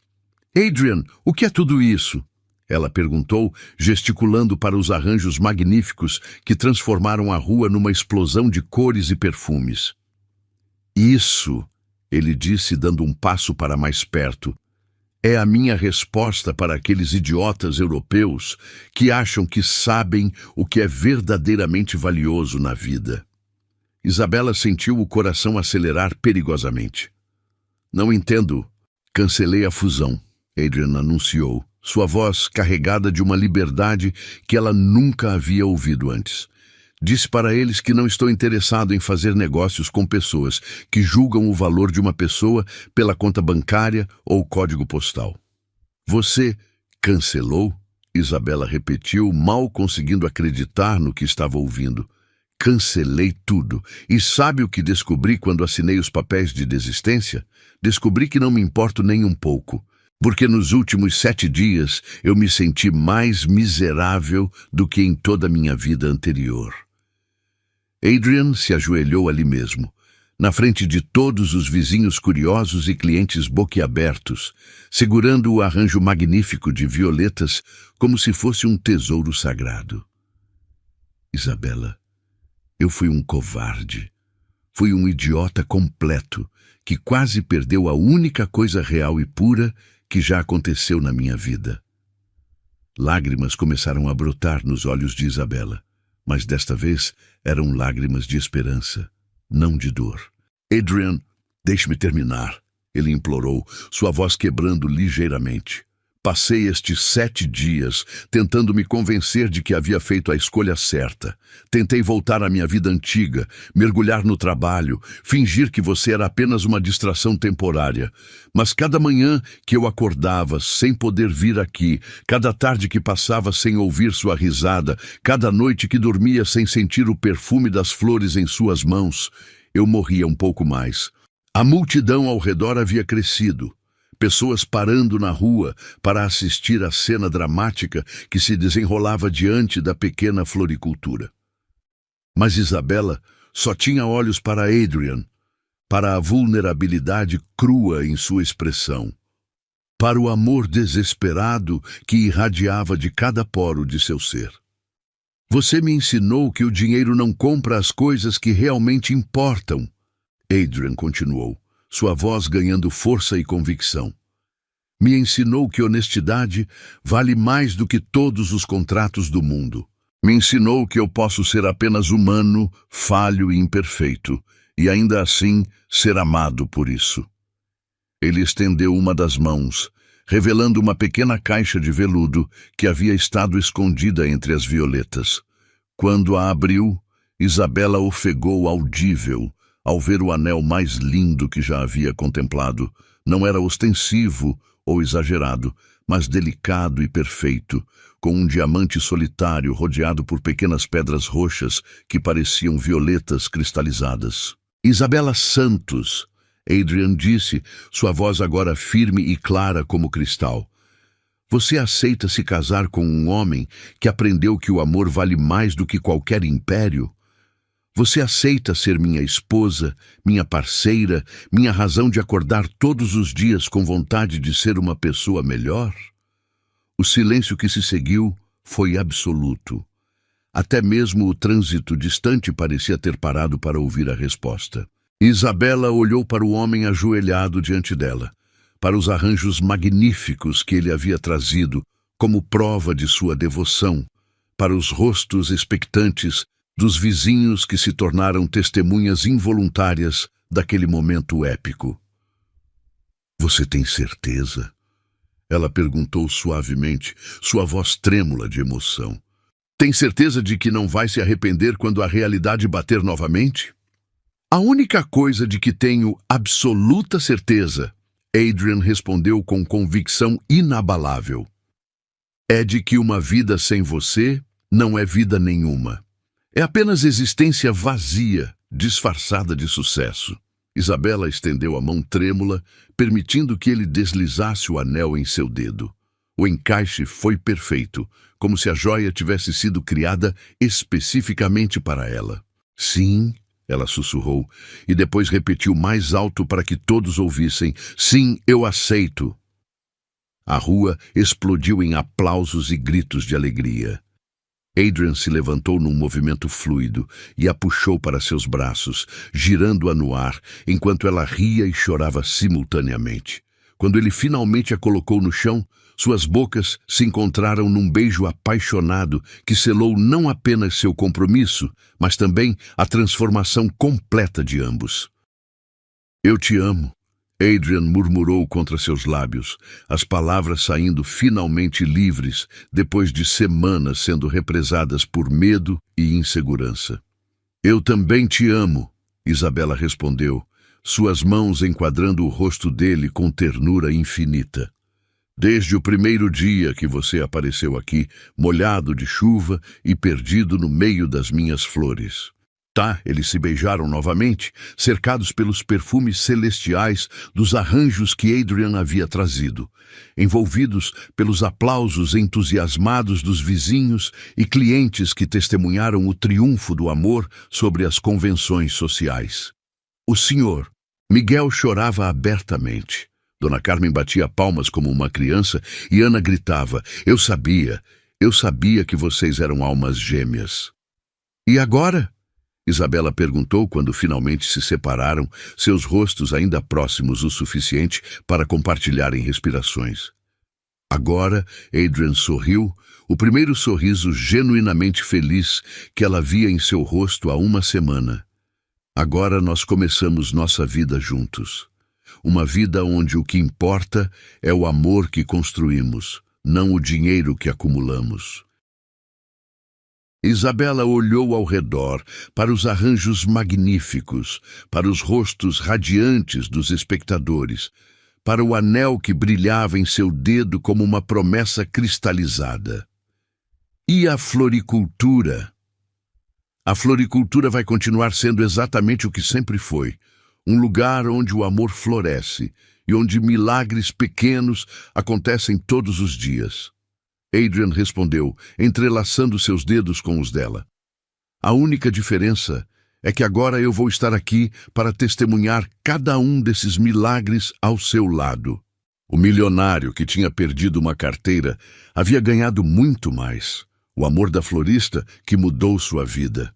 Adrian, o que é tudo isso? Ela perguntou, gesticulando para os arranjos magníficos que transformaram a rua numa explosão de cores e perfumes. Isso, ele disse, dando um passo para mais perto, é a minha resposta para aqueles idiotas europeus que acham que sabem o que é verdadeiramente valioso na vida. Isabela sentiu o coração acelerar perigosamente. Não entendo. Cancelei a fusão, Adrian anunciou, sua voz carregada de uma liberdade que ela nunca havia ouvido antes. Disse para eles que não estou interessado em fazer negócios com pessoas que julgam o valor de uma pessoa pela conta bancária ou código postal. Você cancelou? Isabela repetiu, mal conseguindo acreditar no que estava ouvindo. Cancelei tudo. E sabe o que descobri quando assinei os papéis de desistência? Descobri que não me importo nem um pouco, porque nos últimos 7 dias eu me senti mais miserável do que em toda a minha vida anterior. Adrian se ajoelhou ali mesmo, na frente de todos os vizinhos curiosos e clientes boquiabertos, segurando o arranjo magnífico de violetas como se fosse um tesouro sagrado. Isabela, eu fui um covarde. Fui um idiota completo, que quase perdeu a única coisa real e pura que já aconteceu na minha vida. Lágrimas começaram a brotar nos olhos de Isabela, mas desta vez eram lágrimas de esperança, não de dor. Adrian, deixe-me terminar, ele implorou, sua voz quebrando ligeiramente. Passei estes 7 dias tentando me convencer de que havia feito a escolha certa. Tentei voltar à minha vida antiga, mergulhar no trabalho, fingir que você era apenas uma distração temporária. Mas cada manhã que eu acordava sem poder vir aqui, cada tarde que passava sem ouvir sua risada, cada noite que dormia sem sentir o perfume das flores em suas mãos, eu morria um pouco mais. A multidão ao redor havia crescido. Pessoas parando na rua para assistir à cena dramática que se desenrolava diante da pequena floricultura. Mas Isabela só tinha olhos para Adrian, para a vulnerabilidade crua em sua expressão, para o amor desesperado que irradiava de cada poro de seu ser. Você me ensinou que o dinheiro não compra as coisas que realmente importam, Adrian continuou, sua voz ganhando força e convicção. Me ensinou que honestidade vale mais do que todos os contratos do mundo. Me ensinou que eu posso ser apenas humano, falho e imperfeito, e ainda assim ser amado por isso. Ele estendeu uma das mãos, revelando uma pequena caixa de veludo que havia estado escondida entre as violetas. Quando a abriu, Isabela ofegou audível ao ver o anel mais lindo que já havia contemplado. Não era ostensivo ou exagerado, mas delicado e perfeito, com um diamante solitário rodeado por pequenas pedras roxas que pareciam violetas cristalizadas. Isabela Santos, Adrian disse, sua voz agora firme e clara como cristal. Você aceita se casar com um homem que aprendeu que o amor vale mais do que qualquer império? Você aceita ser minha esposa, minha parceira, minha razão de acordar todos os dias com vontade de ser uma pessoa melhor? O silêncio que se seguiu foi absoluto. Até mesmo o trânsito distante parecia ter parado para ouvir a resposta. Isabela olhou para o homem ajoelhado diante dela, para os arranjos magníficos que ele havia trazido como prova de sua devoção, para os rostos expectantes dos vizinhos que se tornaram testemunhas involuntárias daquele momento épico. Você tem certeza? Ela perguntou suavemente, sua voz trêmula de emoção. Tem certeza de que não vai se arrepender quando a realidade bater novamente? A única coisa de que tenho absoluta certeza, Adrian respondeu com convicção inabalável, é de que uma vida sem você não é vida nenhuma. É apenas existência vazia, disfarçada de sucesso. Isabela estendeu a mão trêmula, permitindo que ele deslizasse o anel em seu dedo. O encaixe foi perfeito, como se a joia tivesse sido criada especificamente para ela. Sim, ela sussurrou, e depois repetiu mais alto para que todos ouvissem. Sim, eu aceito. A rua explodiu em aplausos e gritos de alegria. Adrian se levantou num movimento fluido e a puxou para seus braços, girando-a no ar, enquanto ela ria e chorava simultaneamente. Quando ele finalmente a colocou no chão, suas bocas se encontraram num beijo apaixonado que selou não apenas seu compromisso, mas também a transformação completa de ambos. Eu te amo, Adrian murmurou contra seus lábios, as palavras saindo finalmente livres depois de semanas sendo represadas por medo e insegurança. Eu também te amo, Isabela respondeu, suas mãos enquadrando o rosto dele com ternura infinita. Desde o primeiro dia que você apareceu aqui, molhado de chuva e perdido no meio das minhas flores. Eles se beijaram novamente, cercados pelos perfumes celestiais dos arranjos que Adrian havia trazido, envolvidos pelos aplausos entusiasmados dos vizinhos e clientes que testemunharam o triunfo do amor sobre as convenções sociais. O senhor, Miguel, chorava abertamente. Dona Carmen batia palmas como uma criança e Ana gritava, eu sabia que vocês eram almas gêmeas. E agora? Isabela perguntou quando finalmente se separaram, seus rostos ainda próximos o suficiente para compartilharem respirações. Agora, Adrian sorriu, o primeiro sorriso genuinamente feliz que ela via em seu rosto há uma semana. Agora nós começamos nossa vida juntos. Uma vida onde o que importa é o amor que construímos, não o dinheiro que acumulamos. Isabela olhou ao redor, para os arranjos magníficos, para os rostos radiantes dos espectadores, para o anel que brilhava em seu dedo como uma promessa cristalizada. E a floricultura? A floricultura vai continuar sendo exatamente o que sempre foi, um lugar onde o amor floresce e onde milagres pequenos acontecem todos os dias. Adrian respondeu, entrelaçando seus dedos com os dela. A única diferença é que agora eu vou estar aqui para testemunhar cada um desses milagres ao seu lado. O milionário que tinha perdido uma carteira havia ganhado muito mais. O amor da florista que mudou sua vida.